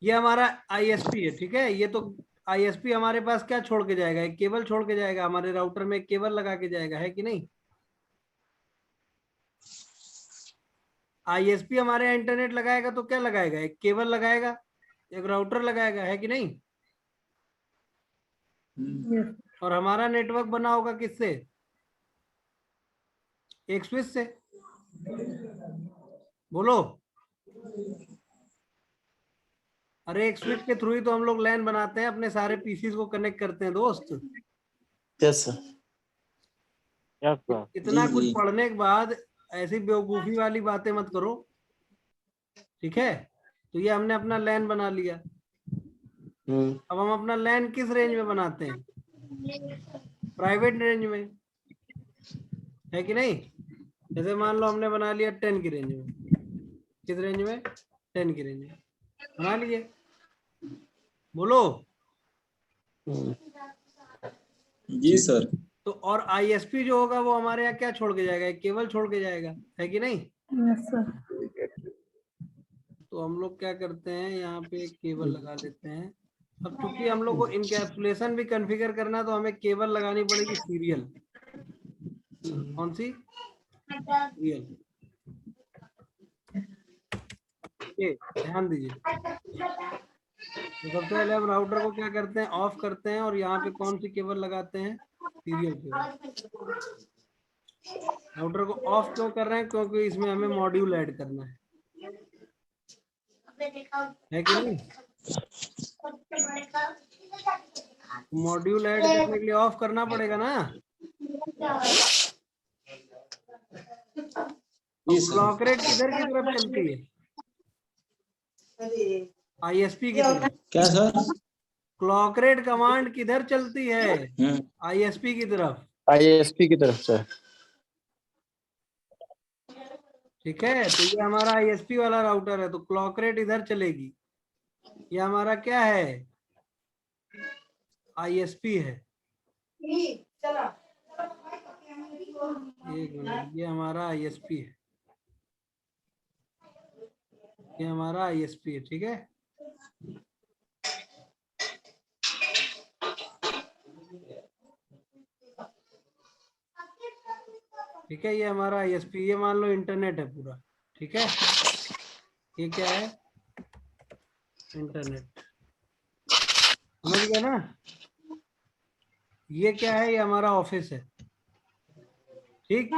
ये हमारा आईएसपी है, ठीक है। ये तो आईएसपी हमारे पास क्या छोड़ के जाएगा, एक केबल छोड़ के जाएगा, हमारे राउटर में एक केबल लगा के जाएगा, है कि नहीं। आईएसपी हमारे यहाँ इंटरनेट लगाएगा तो क्या लगाएगा, एक केबल लगाएगा, एक राउटर लगाएगा, है कि नहीं। और हमारा नेटवर्क बना होगा किससे, एक स्विच से। बोलो। अरे एक स्विच के थ्रू ही तो हम लोग लैन बनाते हैं, अपने सारे पीसीज को कनेक्ट करते हैं दोस्त। Yes sir. इतना कुछ पढ़ने के बाद ऐसी बेवकूफी वाली बातें मत करो, ठीक है। तो ये हमने अपना लैन बना लिया। अब हम अपना लैन किस रेंज में बनाते हैं, प्राइवेट रेंज में, है कि नहीं। जैसे मान लो हमने बना लिया 10 की रेंज में। किस रेंज में, 10 की रेंज में बना लिए। बोलो। जी सर। तो और आईएसपी जो होगा वो हमारे यहाँ क्या छोड़ के जाएगा, एक केबल छोड़ के जाएगा, है कि नहीं। तो हम लोग क्या करते हैं, यहाँ पे एक केबल लगा देते हैं। अब चूंकि हम लोग को इनकैप्सुलेशन भी कॉन्फ़िगर करना, तो हमें केबल लगानी पड़ेगी सीरियल। कौन सी, सीरियल। ध्यान दीजिए। तो सबसे पहले हम राउटर को क्या करते हैं, ऑफ करते हैं, और यहाँ पे कौन सी केबल लगाते हैं, सीरियल केबल। राउटर को ऑफ क्यों कर रहे हैं, क्योंकि इसमें हमें मॉड्यूल ऐड करना है कि नहीं। मॉड्यूल ऐड करने के लिए ऑफ करना पड़ेगा ना। क्लॉक रेट किधर की तरफ चलती है, आईएसपी की तरफ। क्या सर। क्लॉक रेट कमांड किधर चलती है, आईएसपी की तरफ, आईएसपी की तरफ से। ठीक है। तो ये हमारा आईएसपी वाला राउटर है, तो क्लॉक रेट इधर चलेगी। ये हमारा क्या है, आईएसपी है। एक मिनट, ये हमारा आईएसपी है, ये हमारा आईएसपी है, ठीक है। ठीक है, ये हमारा आईएसपी, ये मान लो इंटरनेट है पूरा, ठीक है। ये क्या है, इंटरनेट, समझ गया ना। ये क्या है, ये हमारा ऑफिस है, ठीक।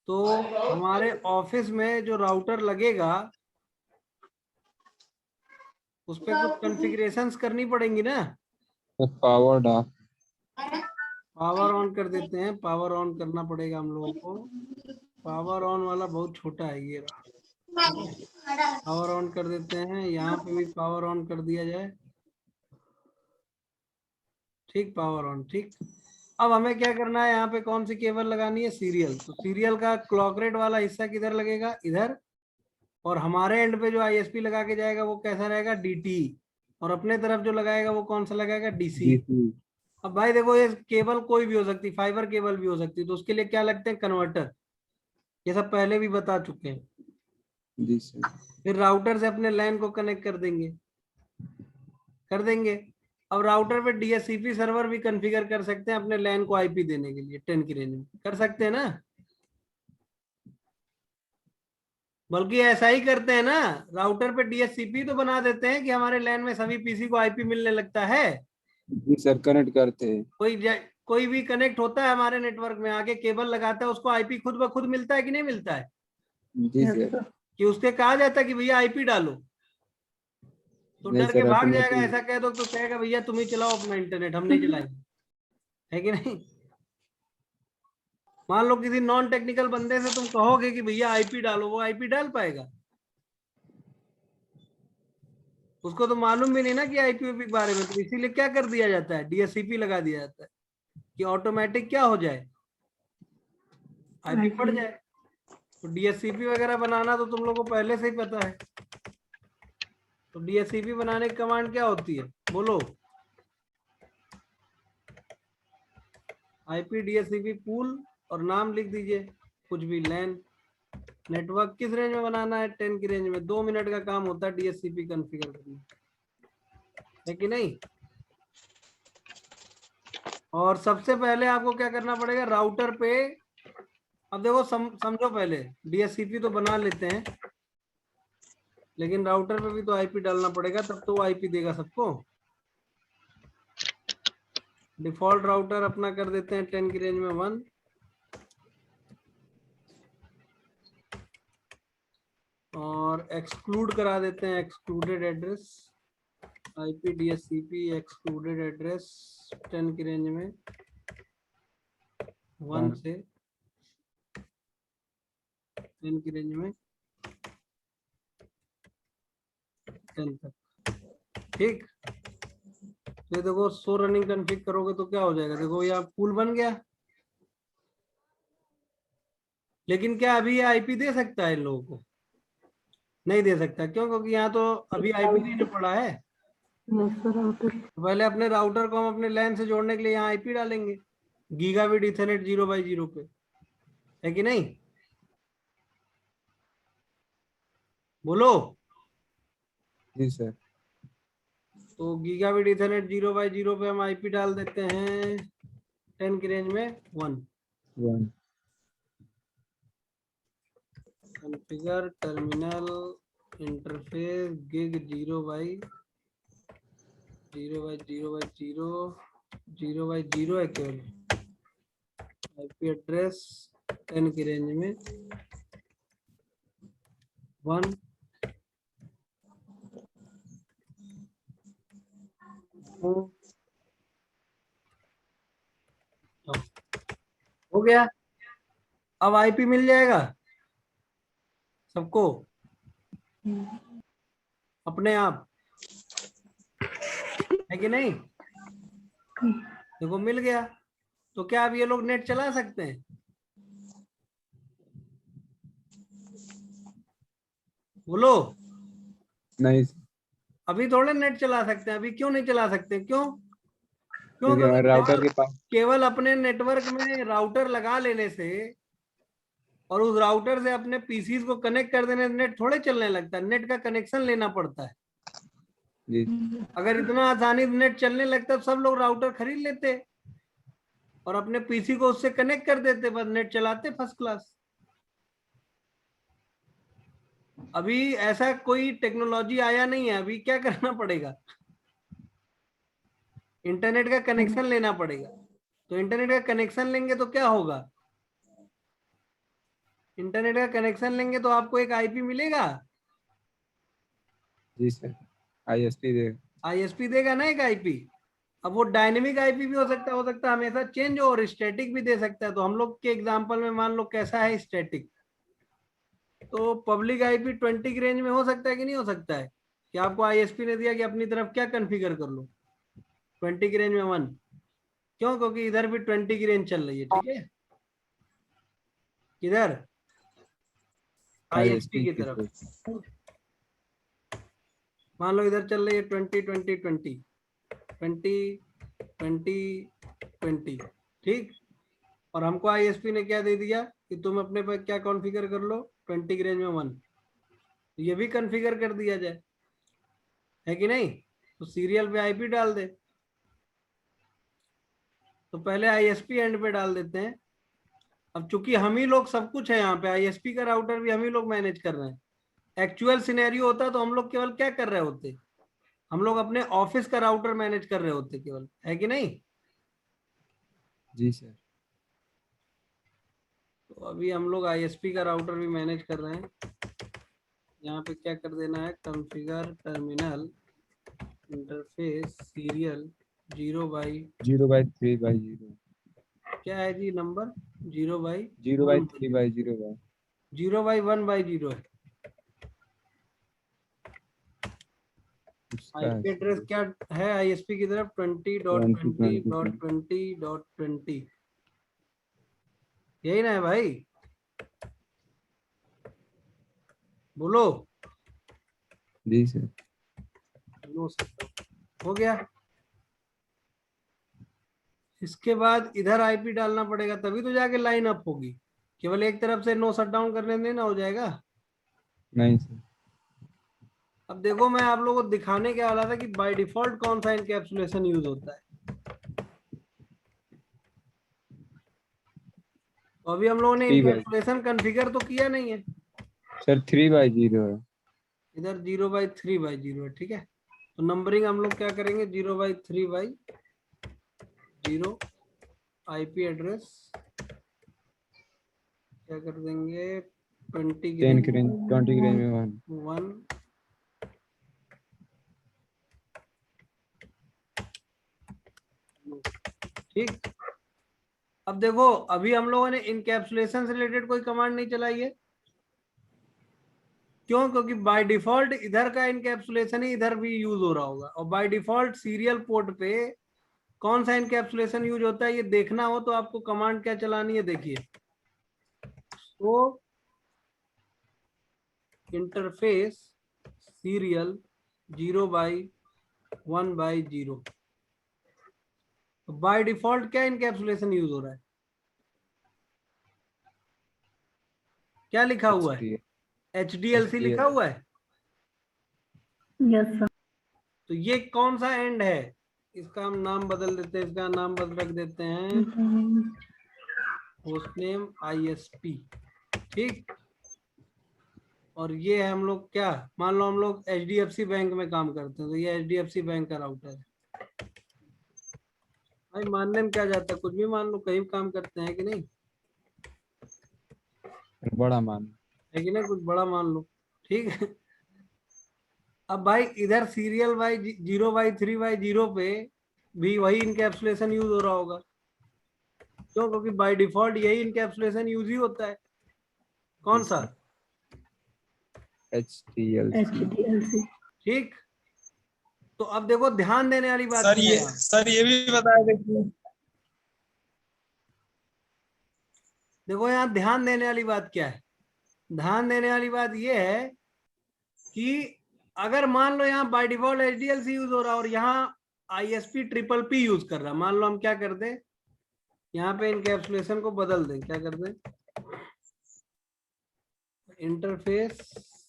तो हमारे ऑफिस में जो राउटर लगेगा उस पर कुछ कॉन्फ़िगरेशंस करनी पड़ेंगी ना। पावर डा पावर ऑन कर देते हैं, पावर ऑन करना पड़ेगा हम लोगों को। पावर ऑन वाला बहुत छोटा है, ये रहा, ठीक है। पावर ऑन कर देते हैं, यहाँ पे भी पावर ऑन कर दिया जाए, ठीक, पावर ऑन, ठीक। अब हमें क्या करना है, यहाँ पे कौन सी केबल लगानी है, सीरियल। तो सीरियल का क्लॉक रेट वाला हिस्सा किधर लगेगा, इधर। और हमारे एंड पे जो आईएसपी लगा के जाएगा वो कैसा रहेगा, डीटी। और अपने तरफ जो लगाएगा वो कौन सा लगाएगा, डीसी। अब भाई देखो, ये केबल कोई भी हो सकती, फाइबर केबल भी हो सकती है, तो उसके लिए क्या लगते हैं, कन्वर्टर। ये सब पहले भी बता चुके हैं। जी सर। फिर राउटर से अपने लैन को कनेक्ट कर देंगे, कर देंगे। अब राउटर पे डीएचसीपी सर्वर भी कॉन्फ़िगर कर सकते हैं अपने लैन को आईपी देने के लिए, 10 की रेंज में कर सकते हैं ना। बल्कि ऐसा ही करते हैं ना, राउटर पे डीएचसीपी तो बना देते हैं कि हमारे लैन में सभी पीसी को आईपी मिलने लगता है। जी सर, कनेक्ट करते हैं। कोई भी कनेक्ट होता है हमारे नेटवर्क में, आगे केबल लगाता है, उसको आईपी खुद ब खुद मिलता है कि नहीं मिलता है। जी सर। कि उसके कहा जाता है कि भैया आईपी डालो, तो नहीं डर के सर, भाग जाएगा। ऑटोमेटिक। ऐसा कह दो तो कहेगा भैया तुम ही चलाओ अपना इंटरनेट, हम नहीं चलाएंगे, है कि नहीं। मान लो किसी नॉन टेक्निकल बंदे से तुम कहोगे कि भैया आईपी डालो, वो आईपी डाल पाएगा, उसको तो मालूम भी नहीं ना कि आईपी के बारे में। तो इसीलिए क्या कर दिया जाता है, डीएचसीपी लगा दिया जाता है कि ऑटोमेटिक क्या हो जाए, आईपी पड़ जाए। तो डीएचसीपी वगैरह बनाना तो तुम लोगों को पहले से ही पता है। तो डीएचसीपी बनाने की कमांड क्या होती है, बोलो। आईपी डीएचसीपी पूल, और नाम लिख दीजिए कुछ भी लैन। नेटवर्क किस रेंज में बनाना है? 10 की रेंज में। 2 मिनट का काम होता है DHCP कॉन्फ़िगर करना, है कि नहीं? और सबसे पहले आपको क्या करना पड़ेगा राउटर पे। अब देखो समझो, पहले DHCP तो बना लेते हैं, लेकिन राउटर पे भी तो आईपी डालना पड़ेगा, तब तो वो आईपी देगा सबको। डिफॉल्ट राउटर अपना कर देते हैं 10 की रेंज में 1। और एक्सक्लूड करा देते हैं excluded address, IP DHCP excluded address 10 की रेंज में 1 से 10 की रेंज में 10 तक। ठीक, ये देखो सो रनिंग कॉन्फ़िग करोगे तो क्या हो जाएगा, देखो ये पूल बन गया। लेकिन क्या अभी ये आईपी दे सकता है इन लोगों को? नहीं दे सकता। क्यों? क्योंकि यहाँ तो अभी आईपी देना पड़ा है। तो पहले अपने राउटर को हम अपने लैन से जोड़ने के लिए यहाँ आईपी डालेंगे गीगाबिट ईथरनेट 0x0 पे, है कि नहीं? बोलो। जी सर। तो गीगाबिट ईथरनेट 0x0 पे हम आईपी डाल देते हैं 10 की रेंज में 1। Configure terminal interface gig 0x0 है केवल। आईपी एड्रेस 10 की रेंज में 1। हो गया। अब आईपी मिल जाएगा सबको अपने आप, है कि नहीं? देखो मिल गया। तो क्या अब ये लोग नेट चला सकते हैं? बोलो। नहीं, अभी थोड़े नेट चला सकते हैं। अभी क्यों नहीं चला सकते? क्यों? क्यों? क्योंकि क्योंकि हमारे राउटर के पास। केवल अपने नेटवर्क में राउटर लगा लेने से और उस राउटर से अपने पीसीज को कनेक्ट कर देने से नेट थोड़े चलने लगता है। नेट का कनेक्शन लेना पड़ता है। जी। अगर इतना आसानी से नेट चलने लगता तो सब लोग राउटर खरीद लेते और अपने पीसी को उससे कनेक्ट कर देते, बस नेट चलाते फर्स्ट क्लास। अभी ऐसा कोई टेक्नोलॉजी आया नहीं है। अभी क्या करना पड़ेगा? इंटरनेट का कनेक्शन लेना पड़ेगा। तो इंटरनेट का कनेक्शन लेंगे तो क्या होगा? इंटरनेट का कनेक्शन लेंगे तो आपको एक आईपी मिलेगा। जी सर, आईएसपी दे। आईएसपी देगा ना एक आईपी। अब वो डायनेमिक आईपी भी हो सकता है हमेशा चेंज हो, और स्टैटिक भी दे सकता है। तो हम लोग के एग्जांपल में मान लो कैसा है स्टैटिक, तो पब्लिक आईपी 20 की रेंज में हो सकता है कि नहीं हो सकता है? कि आपको आईएसपी ने दिया कि अपनी तरफ क्या कॉन्फ़िगर कर लो 20 की रेंज में 1। क्यों? क्योंकि इधर भी 20 की रेंज चल रही है। ठीक है, किधर? आईएसपी आईएसपी की की तरफ। तरफ। मान लो इधर चल रही है 20 20 20 20 20 20। ठीक, और हमको आईएसपी ने क्या दे दिया कि तुम अपने पर क्या कॉन्फ़िगर कर लो 20 की रेंज में 1। ये भी कॉन्फ़िगर कर दिया जाए, है कि नहीं? तो सीरियल पे आईपी डाल दे। तो पहले आईएसपी एंड पे डाल देते हैं। अब चूंकि हम ही लोग सब कुछ है यहाँ पे, आईएसपी का राउटर भी हम ही लोग मैनेज कर रहे हैं। एक्चुअल सिनेरियो होता तो हम लोग केवल क्या कर रहे होते? हम लोग अपने ऑफिस का राउटर मैनेज कर रहे होते केवल, है कि नहीं? जी सर। तो अभी हम लोग आईएसपी का राउटर भी मैनेज कर रहे हैं। यहाँ पे क्या कर देना है, कॉन्फ़िगर टर्मिनल इंटरफेस सीरियल 0/3/0। क्या है जी नंबर? 0/3/0। 0/1/0 है। उसका आईपी एड्रेस क्या है आईएसपी की तरफ? 20.20.20.20। यही ना है भाई? बोलो। जी सर। हो गया। इसके बाद इधर आईपी डालना पड़ेगा, तभी तो जाके लाइन अप होगी। केवल एक तरफ से नो शट डाउन करने देना, हो जाएगा। नहीं सर। अब देखो मैं आप लोगों को दिखाने क्या वाला था कि बाय डिफॉल्ट कौन सा इनकैप्सुलेशन यूज होता है। तो अभी हम लोगों ने 3/0 इनकैप्सुलेशन कॉन्फ़िगर तो किया नहीं है। सर 3/0 है। इधर 0/3/0 है, ठीक है। तो नंबरिंग हम लोग क्या करेंगे, 0/3/0 आईपी एड्रेस क्या कर देंगे, 20 की 10 की रेंज 20 की रेंज में 1। ठीक। अब देखो अभी हम लोगों ने इनकैप्सुलेशन से रिलेटेड कोई कमांड नहीं चलाई है। क्यों? क्योंकि बाय डिफॉल्ट इधर का इनकैप्सुलेशन ही इधर भी यूज हो रहा होगा, और बाय डिफॉल्ट सीरियल पोर्ट पे कौन सा इनकैप्सुलेशन यूज होता है ये देखना हो तो आपको कमांड क्या चलानी है, देखिए। तो इंटरफेस सीरियल 0/1/0। तो बाय डिफॉल्ट क्या इनकैप्सुलेशन यूज हो रहा है, क्या लिखा हुआ है, HDLC लिखा हुआ है। Yes sir. तो ये कौन सा एंड है, इसका हम नाम बदल देते हैं, इसका नाम बदल रख देते हैं होस्टनेम ISP। ठीक। और ये है हम लोग क्या, मान लो हम लोग HDFC बैंक में काम करते हैं, तो ये HDFC बैंक का राउटर है। भाई मानने में क्या जाता है, कुछ भी मान लो, कहीं काम करते हैं कि नहीं, बड़ा मान है कि नहीं, कुछ बड़ा मान लो। ठीक है। अब भाई इधर सीरियल बाई 0/3/0 पे भी वही इनकैप्सुलेशन यूज हो रहा होगा। क्यों? क्योंकि बाय डिफॉल्ट यही इनकैप्सुलेशन यूज ही होता है। कौन सा? HDLC। ठीक। तो अब देखो ध्यान देने वाली बात सर क्या ये है यहाँ? सर ये भी बताया देखिए। देखो यहाँ ध्यान देने वाली बात क्या है, ध्यान देने वाली बात ये है कि अगर मान लो यहाँ बाय डिफॉल्ट HDLC यूज हो रहा है और यहाँ ISP TPP यूज कर रहा है, मान लो हम क्या कर दें, यहाँ पे इनकैप्सुलेशन को बदल दें, क्या कर दें, इंटरफेस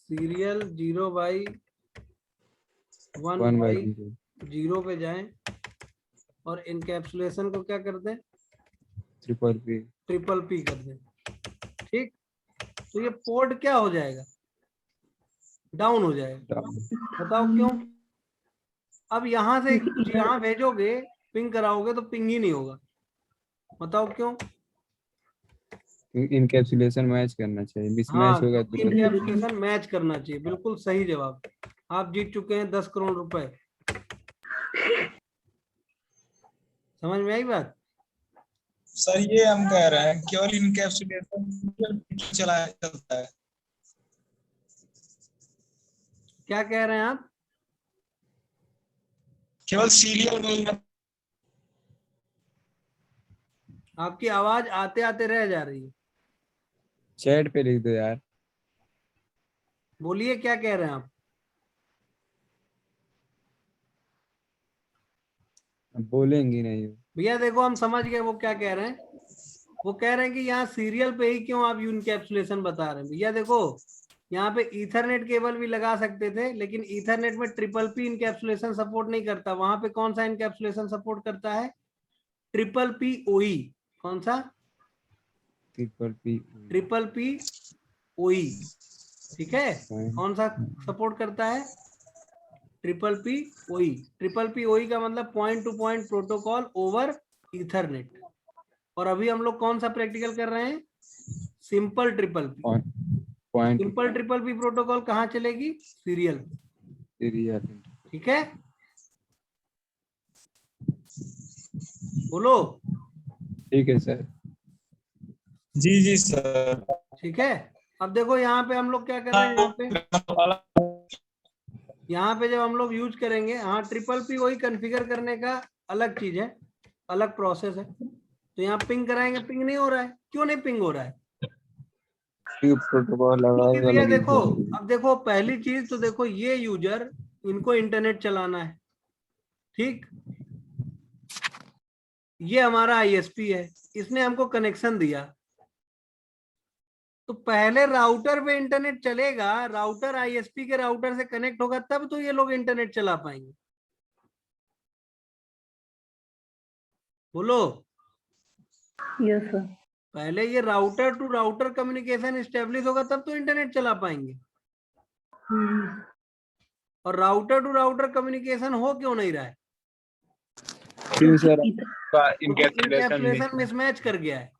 सीरियल 0/1/0 पे जाएं और इनकैप्सुलेशन को क्या कर दें, TPP कर दें। ठीक। तो ये पोर्ट क्या हो जाएगा, डाउन हो जाएगा। बताओ क्यों? अब यहां से कुछ यहाँ भेजोगे, पिंग कराओगे तो पिंग ही नहीं होगा। बताओ क्यों? इनकैप्सुलेशन मैच करना चाहिए, मिसमैच होगा तो इनकैप्सुलेशन मैच करना चाहिए, बिल्कुल सही जवाब। आप जीत चुके हैं 10 करोड़ रुपए। समझ में आई बात? सर ये हम कह रहे हैं केवल इनकैप्सुलेशन चलता है। क्या कह रहे हैं आप? केवल सीरियल में। आपकी आवाज आते आते रह जा रही है, चैट पे लिख दो यार। बोलिए क्या कह रहे हैं आप? बोलेंगी नहीं। भैया देखो हम समझ गए वो क्या कह रहे हैं। वो कह रहे हैं कि यहाँ सीरियल पे ही क्यों आप इनकैप्सुलेशन बता रहे हैं। भैया देखो यहाँ पे ईथरनेट केबल भी लगा सकते थे, लेकिन ईथरनेट में TPP इनकैप्सुलेशन सपोर्ट नहीं करता। वहां पे कौन सा इनकैप्सुलेशन सपोर्ट करता है, PPPoE। कौन सा? PPPoE। ठीक है। कौन सा सपोर्ट करता है? PPPoE। PPPoE का मतलब point to point protocol over Ethernet. और अभी हम लोग कौन सा प्रैक्टिकल कर रहे हैं, simple PPP। Simple PPP protocol कहाँ चलेगी, सीरियल। ठीक है, बोलो। ठीक है सर। जी सर। ठीक है। अब देखो यहाँ पे हम लोग क्या कर रहे हैं, यहाँ पे जब हम लोग यूज करेंगे, हाँ PPP वही कॉन्फ़िगर करने का अलग चीज है, अलग प्रोसेस है। तो यहाँ पिंग कराएंगे, पिंग नहीं हो रहा है। क्यों नहीं पिंग हो रहा है? प्रोटोकॉल क्योंकि भैया देखो, अब देखो पहली चीज तो देखो ये यूजर, इनको इंटरनेट चलाना है। ठीक। ये हमारा ISP है, इसने हमको कनेक्शन दिया। तो पहले राउटर पे इंटरनेट चलेगा, राउटर आईएसपी के राउटर से कनेक्ट होगा, तब तो ये लोग इंटरनेट चला पाएंगे। बोलो। Yes sir. पहले ये router to router communication establish होगा, तब तो इंटरनेट चला पाएंगे। और राउटर टू राउटर कम्युनिकेशन हो क्यों नहीं रहा है? क्यों सर? इनकैप्सुलेशन मिसमैच कर गया है।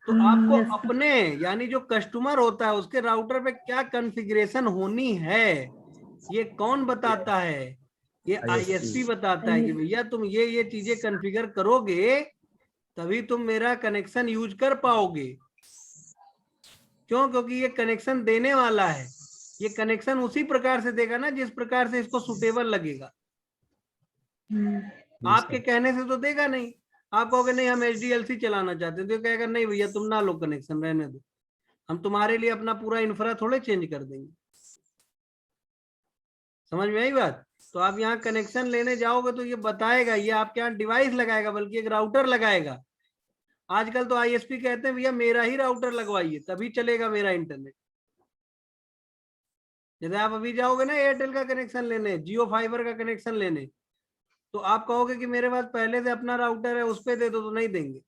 तो आपको अपने यानी जो कस्टमर होता है उसके राउटर पे क्या कॉन्फ़िगरेशन होनी है, ये कौन बताता है? ये आईएसपी बताता है कि भैया तुम ये चीजें कॉन्फ़िगर करोगे तभी तुम मेरा कनेक्शन यूज कर पाओगे। क्यों? क्योंकि ये कनेक्शन देने वाला है, ये कनेक्शन उसी प्रकार से देगा ना जिस प्रकार से इसको सुटेबल लगेगा। आपके कहने से तो देगा नहीं। आप कहोगे नहीं हम एचडीएलसी चलाना चाहते हैं, तो कहेगा नहीं भैया तुम ना लो कनेक्शन, रहने दो, हम तुम्हारे लिए अपना पूरा इंफ्रा थोड़े चेंज कर देंगे। समझ में आई बात? तो आप यहाँ कनेक्शन लेने जाओगे तो ये बताएगा, ये आपके यहाँ डिवाइस लगाएगा, बल्कि एक राउटर लगाएगा। आजकल तो आईएसपी कहते हैं भैया मेरा ही राउटर लगवाइए तभी चलेगा मेरा इंटरनेट। जैसे आप अभी जाओगे ना एयरटेल का कनेक्शन लेने, जियो फाइबर का कनेक्शन लेने, तो आप कहोगे कि मेरे पास पहले से अपना राउटर है उस पे दे दो, तो नहीं देंगे।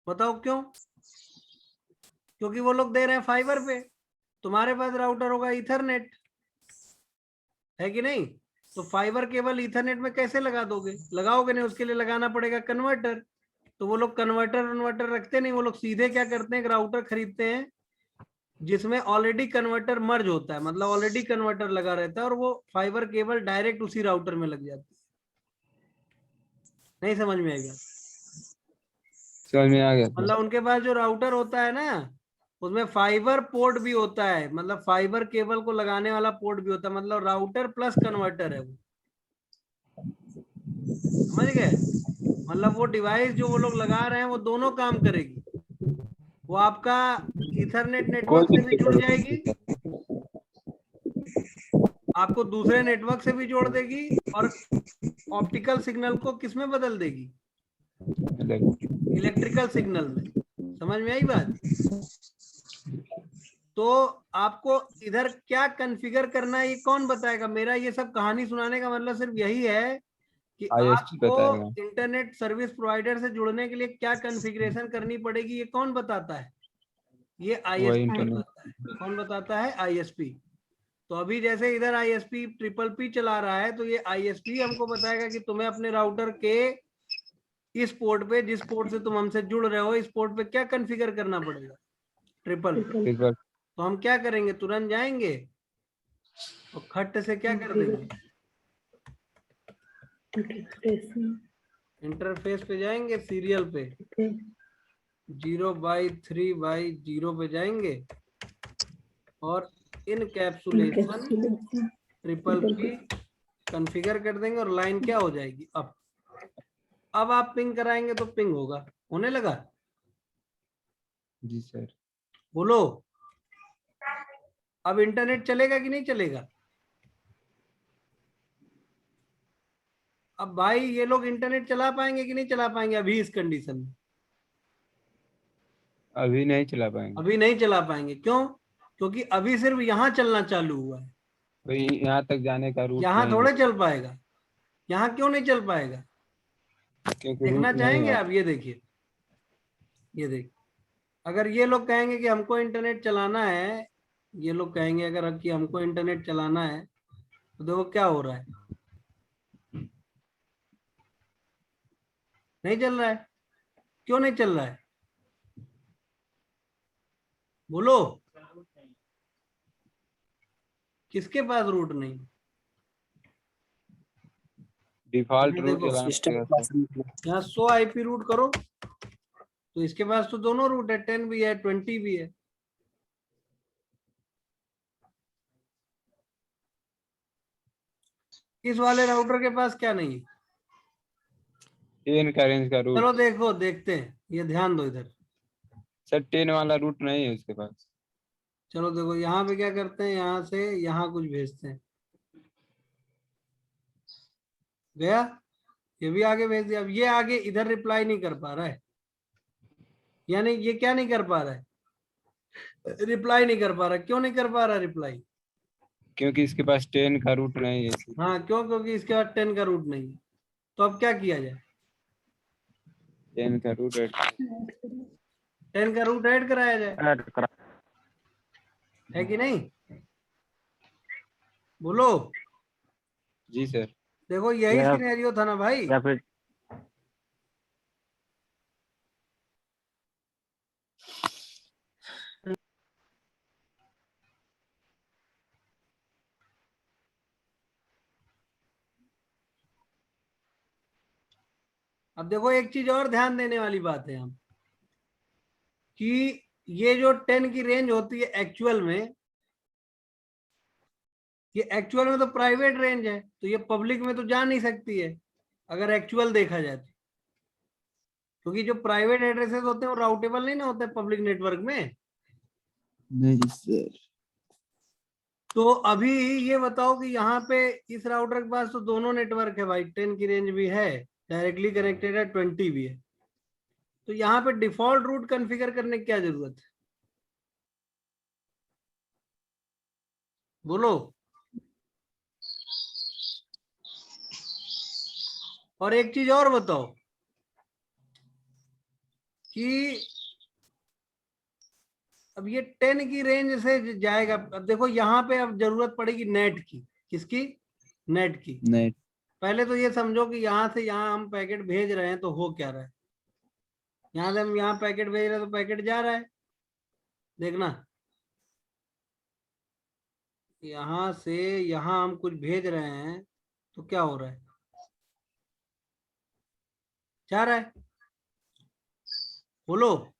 बताओ क्यों? क्योंकि वो लोग दे रहे हैं फाइबर पे, तुम्हारे पास राउटर होगा इथरनेट, है कि नहीं? तो फाइबर केबल इथरनेट में कैसे लगा दोगे? लगाओगे नहीं, उसके लिए लगाना पड़ेगा कन्वर्टर। तो वो लोग कन्वर्टर रखते नहीं, वो लोग सीधे क्या करते हैं, एक राउटर खरीदते हैं जिसमें ऑलरेडी कन्वर्टर मर्ज होता है, मतलब ऑलरेडी कन्वर्टर लगा रहता है, और वो फाइबर केबल डायरेक्ट उसी राउटर में लग जाती है। नहीं समझ में आएगा? समझ में आ गया। मतलब उनके पास जो राउटर होता है ना उसमें फाइबर पोर्ट भी होता है, मतलब फाइबर केबल को लगाने वाला पोर्ट भी होता है, मतलब राउटर प्लस कन्वर्टर है वो। समझ गए? मतलब वो डिवाइस जो वो लोग लगा रहे हैं वो दोनों काम करेगी। वो आपका इथरनेट नेटवर्क से भी जुड़ जाएगी, आपको दूसरे नेटवर्क से भी जोड़ देगी, और ऑप्टिकल सिग्नल को किस में बदल देगी? इलेक्ट्रिकल सिग्नल में। समझ में आई बात? तो आपको इधर क्या कॉन्फ़िगर करना है ये कौन बताएगा? मेरा ये सब कहानी सुनाने का मतलब सिर्फ यही है कि आपको इंटरनेट सर्विस प्रोवाइडर से जुड़ने के लिए क्या कॉन्फ़िगरेशन करनी पड़ेगी, ये कौन बताता है? ये आईएसपी बताता है। कौन बताता है? आईएसपी। तो अभी जैसे इधर आईएसपी ट्रिपल पी चला रहा है, तो ये आईएसपी हमको बताएगा कि तुम्हें अपने राउटर के इस पोर्ट पे, जिस पोर्ट से तुम हमसे जुड़ रहे हो, इस पोर्ट पे क्या कॉन्फ़िगर करना पड़ेगा? ट्रिपल। तो हम क्या करेंगे? तुरंत जाएंगे और खट से क्या कर देंगे? इंटरफेस पे जाएंगे, सीरियल पे 0/3/0 पे जाएंगे और इनकैप्सुलेशन ट्रिपल पी कॉन्फ़िगर कर देंगे और लाइन क्या हो जाएगी? अब आप पिंग कराएंगे तो पिंग होगा। होने लगा? जी सर। बोलो। अब इंटरनेट चलेगा कि नहीं चलेगा? अब भाई ये लोग इंटरनेट चला पाएंगे कि नहीं चला पाएंगे अभी इस कंडीशन में? अभी नहीं चला पाएंगे। अभी नहीं चला पाएंगे। क्यों? क्योंकि अभी सिर्फ यहाँ चलना चालू हुआ है, भाई यहाँ तक जाने का रूट यहाँ नहीं थोड़े है। चल पाएगा। यहाँ क्यों नहीं चल पाएगा? देखना चाहेंगे आप? ये देखिए, ये देखिए, अगर ये लोग कहेंगे कि हमको इंटरनेट चलाना है, ये लोग कहेंगे अगर कि हमको इंटरनेट चलाना है, तो देखो क्या हो रहा है, नहीं चल रहा है। क्यों नहीं चल रहा है? बोलो। किसके पास रूट नहीं? डिफॉल्ट रूट यहाँ 100 आईपी रूट करो तो इसके पास तो दोनों रूट है, 10 भी है 20 भी है। इस वाले राउटर के पास क्या नहीं है? 10 का रेंज का रूट। चलो देखो, देखते हैं, ये ध्यान दो इधर। सर 10 वाला रूट नहीं है उसके पास। चलो देखो यहाँ पे क्या करते हैं, यहाँ से यहाँ कुछ भेजते हैं, गया, ये भी आगे भेज दिया। अब ये आगे इधर रिप्लाई नहीं कर पा रहा है, यानी ये क्या नहीं कर पा रहा है, रिप्लाई नहीं कर पा रहा, क्यों नहीं कर पा रहा रिप्लाई? क्योंकि इसके पास 10 का रूट नहीं है इसलिए। हाँ क्यों? क्योंकि इसके बाद 10 का रूट नहीं है। तो अब क्या किया जाए? 10 का रूट 10 का रूट ऐड कराया जाए, ऐड करा। है कि नहीं? बोलो। जी सर। देखो यही या- सिनेरियो था ना भाई। या फिर अब देखो एक चीज और ध्यान देने वाली बात है हम, कि ये जो 10 की रेंज होती है एक्चुअल में, ये एक्चुअल में तो प्राइवेट रेंज है, तो ये पब्लिक में तो जा नहीं सकती है अगर एक्चुअल देखा जाए तो। क्योंकि जो प्राइवेट एड्रेसेस होते हैं वो राउटेबल नहीं ना होते पब्लिक नेटवर्क में। नहीं सर। तो अभी ये बताओ कि यहाँ पे इस राउटर के पास तो दोनों नेटवर्क है भाई, 10 की रेंज भी है, डायरेक्टली कनेक्टेड है, 20 भी है। तो यहाँ पे डिफॉल्ट रूट कॉन्फ़िगर करने की क्या जरूरत है? बोलो। और एक चीज और बताओ कि अब ये 10 की रेंज से जाएगा। अब देखो यहाँ पे अब जरूरत पड़ेगी नेट की। किसकी? नेट की। नहीं। पहले तो ये समझो कि यहाँ से यहाँ हम पैकेट भेज रहे हैं तो हो क्या रहा है। यहाँ से हम यहाँ पैकेट भेज रहे हैं तो पैकेट जा रहा है, देखना। यहाँ से यहाँ हम कुछ भेज रहे हैं तो क्या हो रहा है? जा रहा है। बोलो।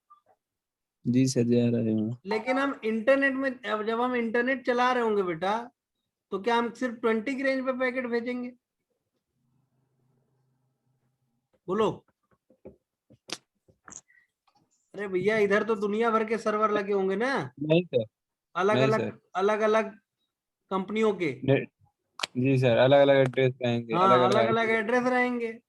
जी सर जा रहे हैं। लेकिन हम इंटरनेट में, अब जब हम इंटरनेट चला रहे होंगे बेटा, तो क्या हम सिर्फ 20 की रेंज पे पैकेट भेजेंगे? बोलो। अरे भैया इधर तो दुनिया भर के सर्वर लगे होंगे ना, नहीं सर। अलग नहीं अलग सर। अलग अलग कंपनियों के। जी सर अलग अलग एड्रेस रहेंगे, अलग हाँ अलग अलग अलग IP। एड्रेस रहेंगे।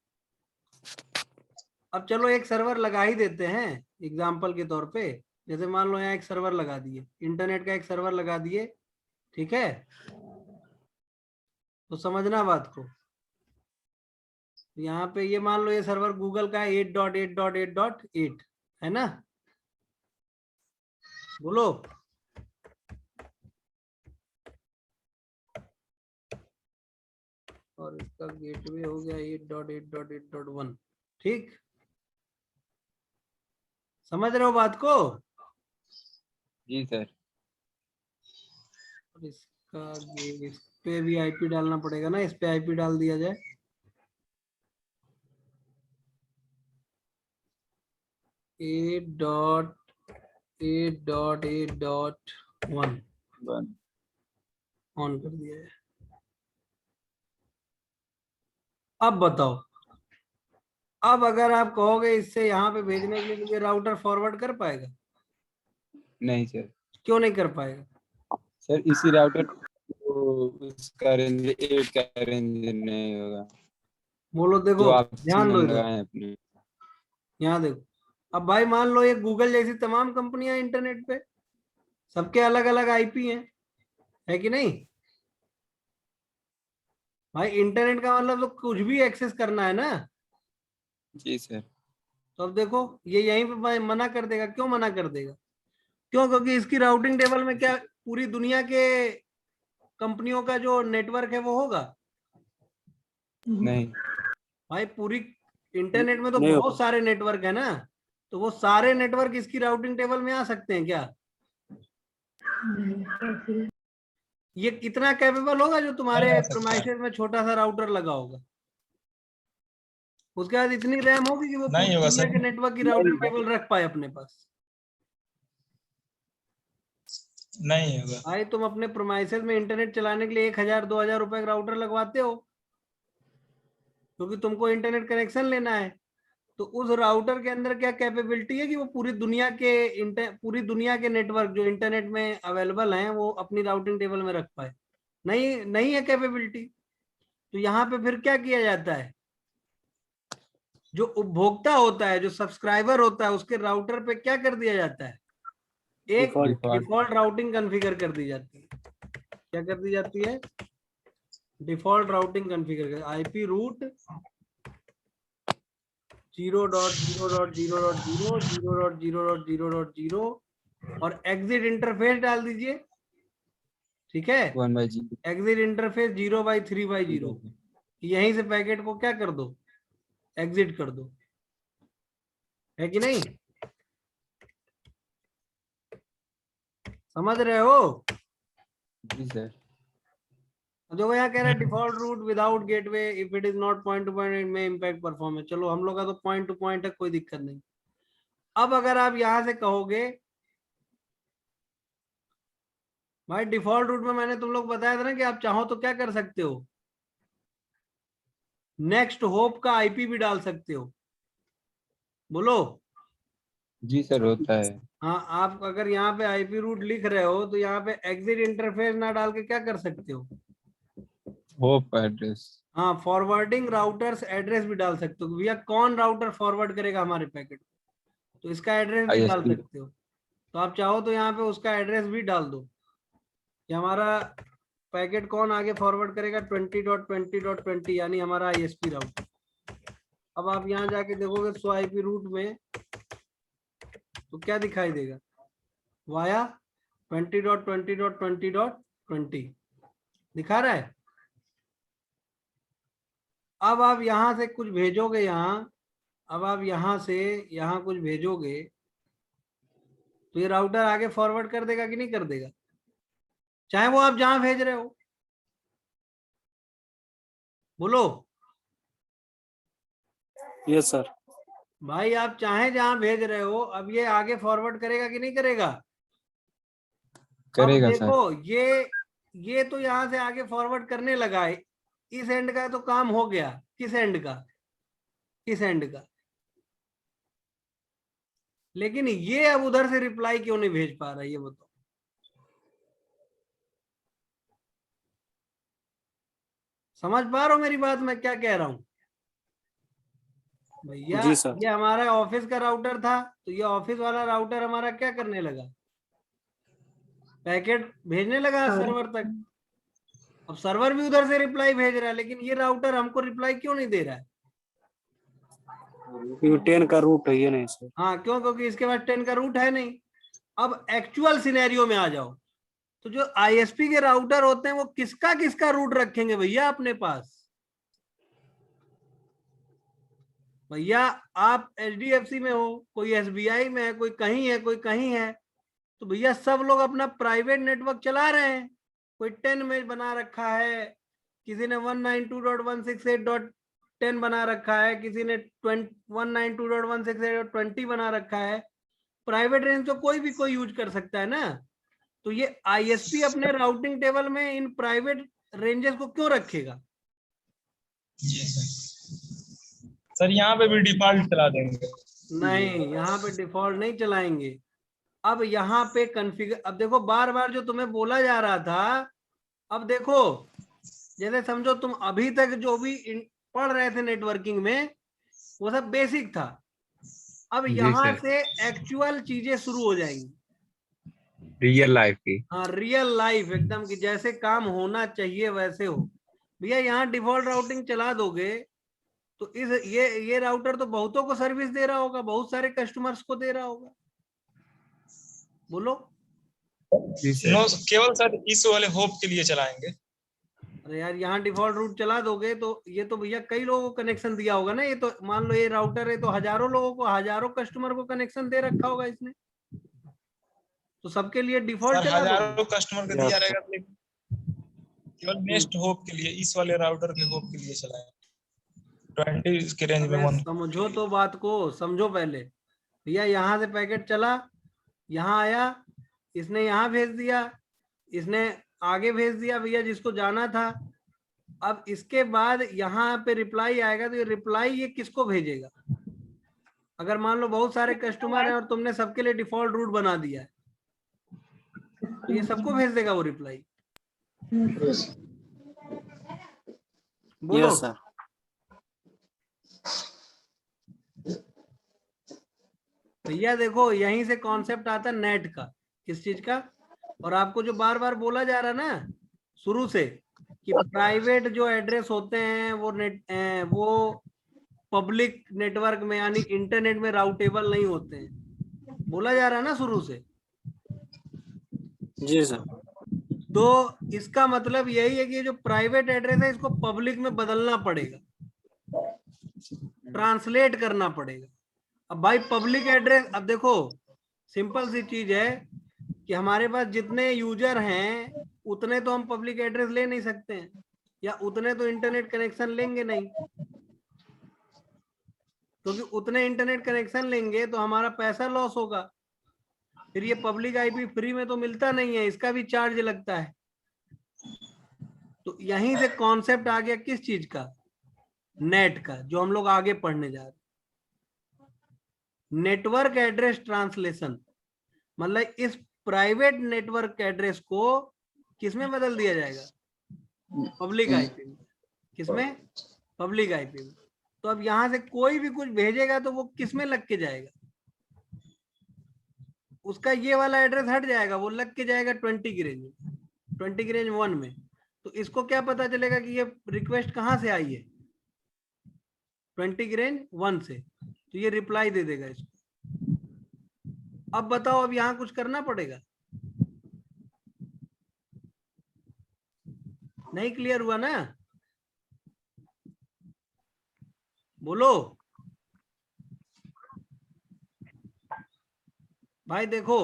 अब चलो एक सर्वर लगा ही देते हैं एग्जाम्पल के तौर पे। जैसे मान लो यहाँ एक सर्वर लगा दिए, इंटरनेट का एक सर्वर लगा दिए, ठीक है? तो समझना बात को। यहाँ पे ये मान लो ये सर्वर गूगल का 8.8.8.8 है ना? बोलो। और इसका गेटवे हो गया 8.8.8.1, ठीक? समझ रहे हो बात को? जी सर। और इसका इस पे भी आईपी डालना पड़ेगा ना, इस पे आईपी डाल दिया जाए। ए डॉट 8.8.1 ऑन कर दिया है। अब बताओ, अब अगर आप कहोगे इससे यहाँ पे भेजने के लिए, तो ये राउटर फॉरवर्ड कर पाएगा? नहीं सर। क्यों नहीं कर पाएगा? सर इसी राउटर उसका रेंज 8 का रेंज नहीं होगा। बोलो। देखो जो आप ध्यान दो इधर, लगाए हैं अपने। यहाँ देखो। अब भाई मान लो ये गूगल जैसी तमाम कंपनियां इंटरनेट पे, सबके अलग अलग आईपी हैं, है कि नहीं? भाई इंटरनेट का मतलब तो कुछ भी एक्सेस करना है ना। जी सर। तो अब देखो ये यहीं पे मना कर देगा। क्यों मना कर देगा? क्यों? क्योंकि इसकी राउटिंग टेबल में क्या पूरी दुनिया के कंपनियों का जो नेटवर्क है वो होगा? नहीं। भाई पूरी इंटरनेट में तो नहीं बहुत होगा। सारे नेटवर्क है ना, तो वो सारे नेटवर्क इसकी राउटिंग टेबल में आ सकते हैं क्या? ये कितना कैपेबल होगा जो तुम्हारे नहीं आ सकता। प्रीमाइसेस में छोटा सा राउटर लगा होगा? उसके बाद इतनी रैम होगी कि वो पूरी नहीं होगा दुनिया सर। के नेटवर्क की राउटिंग टेबल रख पाए अपने पास? नहीं होगा। भाई तुम अपने प्रीमाइसेस में इंटरनेट चलाने के लिए 1,000-2,000 रुपए का राउटर लगवाते हो, क्योंकि तुमको इंटरनेट कनेक्शन लेना है। तो उस राउटर के अंदर क्या कैपेबिलिटी है कि वो पूरी दुनिया के नेटवर्क जो इंटरनेट में अवेलेबल हैं वो अपनी राउटिंग टेबल में रख पाए? नहीं, नहीं है कैपेबिलिटी। तो यहाँ पे फिर क्या किया जाता है? जो उपभोक्ता होता है, जो सब्सक्राइबर होता है, उसके राउटर पे क्या कर दिया जाता है? एक Default. डिफॉल्ट राउटिंग कॉन्फ़िगर कर दी जाती है। क्या कर दी जाती है? डिफॉल्ट राउटिंग कॉन्फ़िगर कर, आईपी रूट 0.0.0.0 और एग्जिट इंटरफेस डाल दीजिए। ठीक है, 1/0. Exit interface 0/3/0। यहीं से पैकेट को क्या कर दो? एग्जिट कर दो, है कि नहीं? समझ रहे हो? जी सर. जो यहाँ कह रहा है default route without gateway if it is not point to point it में इम्पैक्ट परफॉर्मेंस। चलो हम लोग का तो पॉइंट टू पॉइंट है, कोई दिक्कत नहीं। अब अगर आप यहां से कहोगे भाई डिफॉल्ट रूट में मैंने तुम लोग बताया था ना कि आप चाहो तो क्या कर सकते हो, नेक्स्ट होप का आईपी भी डाल सकते हो। बोलो। जी सर, होता है. हाँ, आप अगर यहाँ पे आईपी रूट लिख रहे हो तो यहाँ पे एग्जिट इंटरफेस ना डाल के क्या कर सकते हो? Hope address. हाँ, फॉरवर्डिंग राउटर्स एड्रेस भी डाल सकते हो। भैया कौन राउटर फॉरवर्ड करेगा हमारे पैकेट, तो इसका एड्रेस भी डाल ISP. सकते हो। तो आप चाहो तो यहाँ पे उसका एड्रेस भी डाल दो कि हमारा पैकेट कौन आगे फॉरवर्ड करेगा, 20.20.20 यानी हमारा आईएसपी राउटर। अब आप यहाँ जाके देखोगे सो आईपी रूट में तो क्या दिखाई देगा, वाया 20.20.20.20 दिखा रहा है। अब आप यहाँ से कुछ भेजोगे यहाँ, अब आप यहाँ से यहाँ कुछ भेजोगे तो ये राउटर आगे फॉरवर्ड कर देगा कि नहीं कर देगा, चाहे वो आप जहां भेज रहे हो? बोलो। Yes sir. भाई आप चाहे जहां भेज रहे हो, अब ये आगे फॉरवर्ड करेगा कि नहीं करेगा? अब करेगा सर. देखो ये तो यहां से आगे फॉरवर्ड करने लगा है, इस एंड का तो काम हो गया। किस एंड का? किस एंड का? लेकिन ये अब उधर से रिप्लाई क्यों नहीं भेज पा रहा है, ये बताओ। समझ पा रहे हो मेरी बात, मैं क्या कह रहा हूं? भैया जी सर। ये हमारा ऑफिस का राउटर था, तो ये ऑफिस वाला राउटर हमारा क्या करने लगा, पैकेट भेजने लगा सर्वर तक। अब सर्वर भी उधर से रिप्लाई भेज रहा है, लेकिन ये राउटर हमको रिप्लाई क्यों नहीं दे रहा है? 10 का रूट है ये नहीं सर। हाँ, क्यों? क्योंकि इसके पास 10 का रूट है नहीं। अब एक्चुअल सिनेरियो में आ जाओ, तो जो आईएसपी के राउटर होते हैं वो किसका किसका रूट रखेंगे भैया अपने पास? भैया आप एचडीएफसी में हो, कोई एसबीआई में है, कोई कहीं है, कोई कहीं है, तो भैया सब लोग अपना प्राइवेट नेटवर्क चला रहे हैं। कोई 10 में बना रखा है, किसी ने 192.168.10 बना रखा है, किसी ने 192.168.20 बना रखा है। प्राइवेट रेंज तो कोई भी कोई यूज कर सकता है ना। तो ये आईएसपी अपने राउटिंग टेबल में इन प्राइवेट रेंजेस को क्यों रखेगा? सर यहाँ पे भी डिफॉल्ट चला देंगे? नहीं, यहाँ पे डिफॉल्ट नहीं चलाएंगे। अब यहाँ पे कॉन्फ़िगर, अब देखो बार बार जो तुम्हें बोला जा रहा था, अब देखो जैसे समझो तुम अभी तक जो भी पढ़ रहे थे नेटवर्किंग में वो सब बेसिक था। अब यहाँ से एक्चुअल चीजें शुरू हो जाएंगी, रियल लाइफ की. हाँ रियल लाइफ एकदम कि जैसे काम होना चाहिए वैसे हो। भैया यहाँ डिफॉल्ट राउटिंग चला दोगे तो इस ये राउटर तो बहुतों को सर्विस दे रहा होगा, बहुत सारे कस्टमर्स को दे रहा होगा। बोलो। नो, केवल सर इस वाले होप के लिए चलाएंगे। अरे यार यहाँ डिफॉल्ट रूट चला दोगे तो ये तो भैया कई लोगों को कनेक्शन दिया होगा ना। ये तो मान लो ये राउटर है तो हजारों लोगों को, हजारों कस्टमर को कनेक्शन दे रखा होगा इसने, तो सबके लिए डिफॉल्ट सर चला दोगे? हजारों कस्टमर को दिया रहेगा, केवल नेक्स्ट होप के लिए, इस वाले राउटर के होप के लिए चलाएंगे 20 के रेंज में। अबे समझो तो बात को, समझो पहले। भैया यहाँ से पैकेट चला, यहाँ आया, इसने यहाँ भेज दिया, इसने आगे भेज दिया भैया जिसको जाना था। अब इसके बाद यहाँ पे रिप्लाई आएगा, तो ये रिप्लाई ये किसको भेजेगा? अगर मान लो बहुत सारे कस्टमर हैं और तुमने सबके लिए डिफॉल्ट रूट बना दिया है, तो ये सबको भेज देगा वो रिप्लाई। बोलो। Yes sir. भैया देखो यहीं से कॉन्सेप्ट आता है नेट का, किस चीज का? और आपको जो बार बार बोला जा रहा ना शुरू से कि प्राइवेट जो एड्रेस होते हैं वो पब्लिक नेटवर्क में यानी इंटरनेट में राउटेबल नहीं होते हैं, बोला जा रहा है ना शुरू से। जी सर। तो इसका मतलब यही है कि ये जो प्राइवेट एड्रेस है इसको पब्लिक में बदलना पड़ेगा, ट्रांसलेट करना पड़ेगा। अब भाई पब्लिक एड्रेस, अब देखो सिंपल सी चीज है कि हमारे पास जितने यूजर हैं उतने तो हम पब्लिक एड्रेस ले नहीं सकते हैं, या उतने तो इंटरनेट कनेक्शन लेंगे नहीं, क्योंकि उतने इंटरनेट कनेक्शन लेंगे तो हमारा पैसा लॉस होगा। फिर ये पब्लिक आईपी फ्री में तो मिलता नहीं है, इसका भी चार्ज लगता है। तो यहीं से कॉन्सेप्ट आ गया किस चीज का? नेट का, जो हम लोग आगे पढ़ने जा रहे हैं। नेटवर्क एड्रेस ट्रांसलेशन मतलब इस प्राइवेट नेटवर्क एड्रेस को किसमें बदल दिया जाएगा? पब्लिक आईपी में। किसमें? पब्लिक आईपी में। तो अब यहां से कोई भी कुछ भेजेगा तो वो किसमें लग के जाएगा? उसका ये वाला एड्रेस हट जाएगा, वो लग के जाएगा 20 की रेंज में, 20 की रेंज 1 में। तो इसको क्या पता चलेगा कि ये रिक्वेस्ट कहां से आई है? 20 की रेंज 1 से। तो ये रिप्लाई दे देगा इसको। अब बताओ, अब यहां कुछ करना पड़ेगा? नहीं क्लियर हुआ ना? बोलो भाई। देखो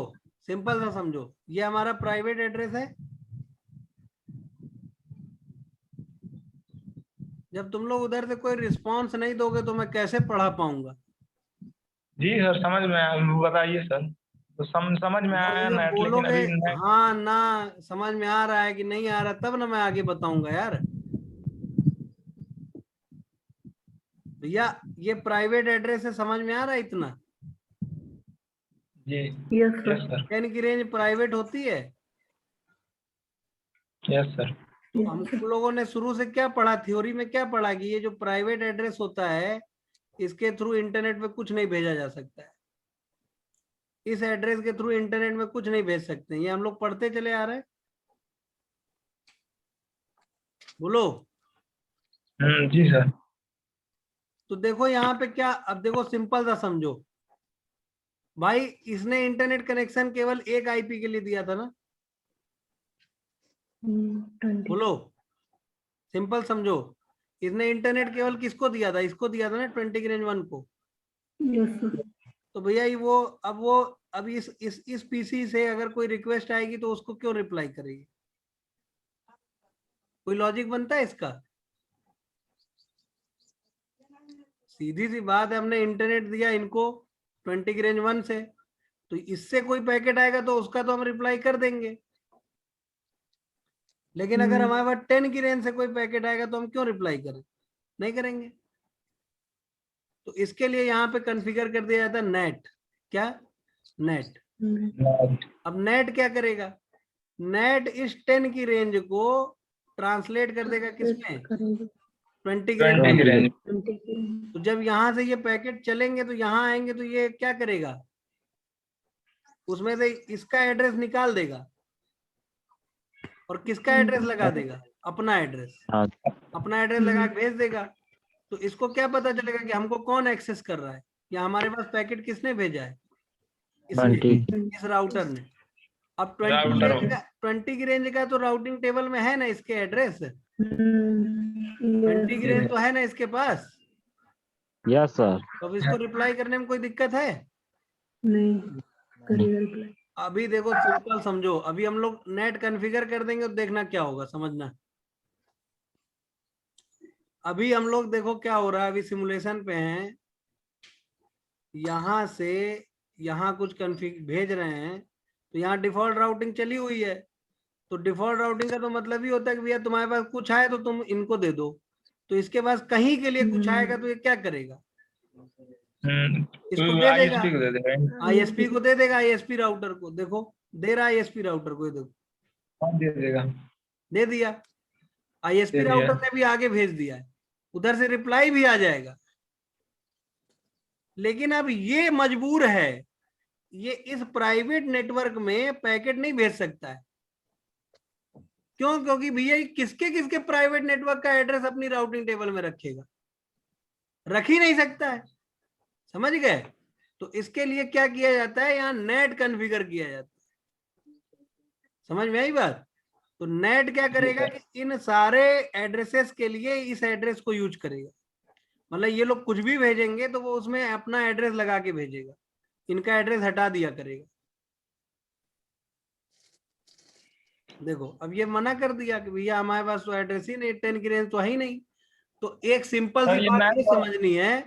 सिंपल सा समझो, ये हमारा प्राइवेट एड्रेस है। जब तुम लोग उधर से कोई रिस्पांस नहीं दोगे तो मैं कैसे पढ़ा पाऊंगा? जी सर समझ में आया, बताइए सर। तो समझ में आया जब नेट, लेकिन बोलोगे अभी हाँ ना समझ में आ रहा है कि नहीं आ रहा, तब ना मैं आगे बताऊंगा यार। भैया ये प्राइवेट एड्रेस है, समझ में आ रहा है इतना? जी यस यस सर। सर, 10 की रेंज प्राइवेट होती है। Yes sir. तो हम लोगों ने शुरू से क्या पढ़ा, थ्योरी में क्या पढ़ा कि ये जो प्राइवेट एड्रेस होता है इसके थ्रू इंटरनेट पे कुछ नहीं भेजा जा सकता है। इस एड्रेस के थ्रू इंटरनेट में कुछ नहीं भेज सकते, ये हम लोग पढ़ते चले आ रहे हैं। बोलो। जी सर। तो देखो यहाँ पे क्या, अब देखो सिंपल सा समझो भाई, इसने इंटरनेट कनेक्शन केवल एक आईपी के लिए दिया था ना? 20। बोलो सिंपल समझो, इसने इंटरनेट केवल किसको दिया था? इसको दिया था ना, 20 की रेंज 1 को। Yes sir. तो भैया ये वो अब इस पीसी से अगर कोई रिक्वेस्ट आएगी तो उसको क्यों रिप्लाई करेगी? कोई लॉजिक बनता है इसका? सीधी सी बात है, हमने इंटरनेट दिया इनको 20 की रेंज 1 से, तो इससे कोई पैकेट आएगा तो उसका तो हम रिप्लाई कर देंगे। लेकिन अगर हमारे पास 10 की रेंज से कोई पैकेट आएगा तो हम क्यों रिप्लाई करें? नहीं करेंगे। तो इसके लिए यहाँ पे कॉन्फ़िगर कर दिया जाता है नेट। क्या? नेट। अब नेट क्या करेगा? नेट इस 10 की रेंज को ट्रांसलेट कर देगा किसमें? 20 की रेंज 20 की में। रेंज। तो जब यहां से ये पैकेट चलेंगे तो यहाँ आएंगे तो ये क्या करेगा? उसमें से इसका एड्रेस निकाल देगा और किसका एड्रेस लगा देगा? अपना एड्रेस। अपना एड्रेस लगा के भेज देगा। तो इसको क्या पता चलेगा कि हमको कौन एक्सेस कर रहा है, या हमारे पास पैकेट किसने भेजा है? इस राउटर ने। अब 20 की रेंज का तो राउटिंग टेबल में है ना इसके एड्रेस। 20 की रेंज तो है ना इसके पास। Yes sir. तो अब इसको रिप्लाई करने में कोई दिक्कत है? नहीं। अभी देखो सिंपल समझो, अभी हम लोग नेट कॉन्फ़िगर कर देंगे तो देखना क्या होगा, समझना। अभी हम लोग देखो क्या हो रहा है, अभी सिमुलेशन पे हैं, यहां से यहाँ कुछ कॉन्फ़िग भेज रहे हैं तो यहाँ डिफॉल्ट राउटिंग चली हुई है। तो डिफॉल्ट राउटिंग का तो मतलब ही होता है कि भैया तुम्हारे पास कुछ आए तो तुम इनको दे दो। तो इसके पास कहीं के लिए कुछ आएगा तो ये क्या करेगा? इसको दे देगा, ISP को दे देगा। आईएसपी को दे देगा, आईएसपी राउटर को। देखो दे रहा है आईएसपी राउटर को, देखो दे देगा। दे दिया। आईएसपी दे दिया। राउटर ने भी आगे भेज दिया है, उधर से रिप्लाई भी आ जाएगा। लेकिन अब ये मजबूर है ये इस प्राइवेट नेटवर्क में पैकेट नहीं भेज सकता है। क्यों? क्योंकि भैया किसके किसके प्राइवेट नेटवर्क का एड्रेस अपनी राउटिंग टेबल में रखेगा, रख ही नहीं सकता है। समझ गए? तो इसके लिए क्या किया जाता है, यहाँ नेट कॉन्फ़िगर किया जाता है। समझ में आई बात? तो नेट क्या करेगा कि इन सारे एड्रेसेस के लिए इस एड्रेस को यूज करेगा। मतलब ये लोग कुछ भी भेजेंगे तो वो उसमें अपना एड्रेस लगा के भेजेगा, इनका एड्रेस हटा दिया करेगा। देखो अब ये मना कर दिया कि भैया हमारे पास तो एड्रेस ही नहीं, 10 की रेंज तो है ही नहीं। तो एक सिंपल सी बात ये समझनी है,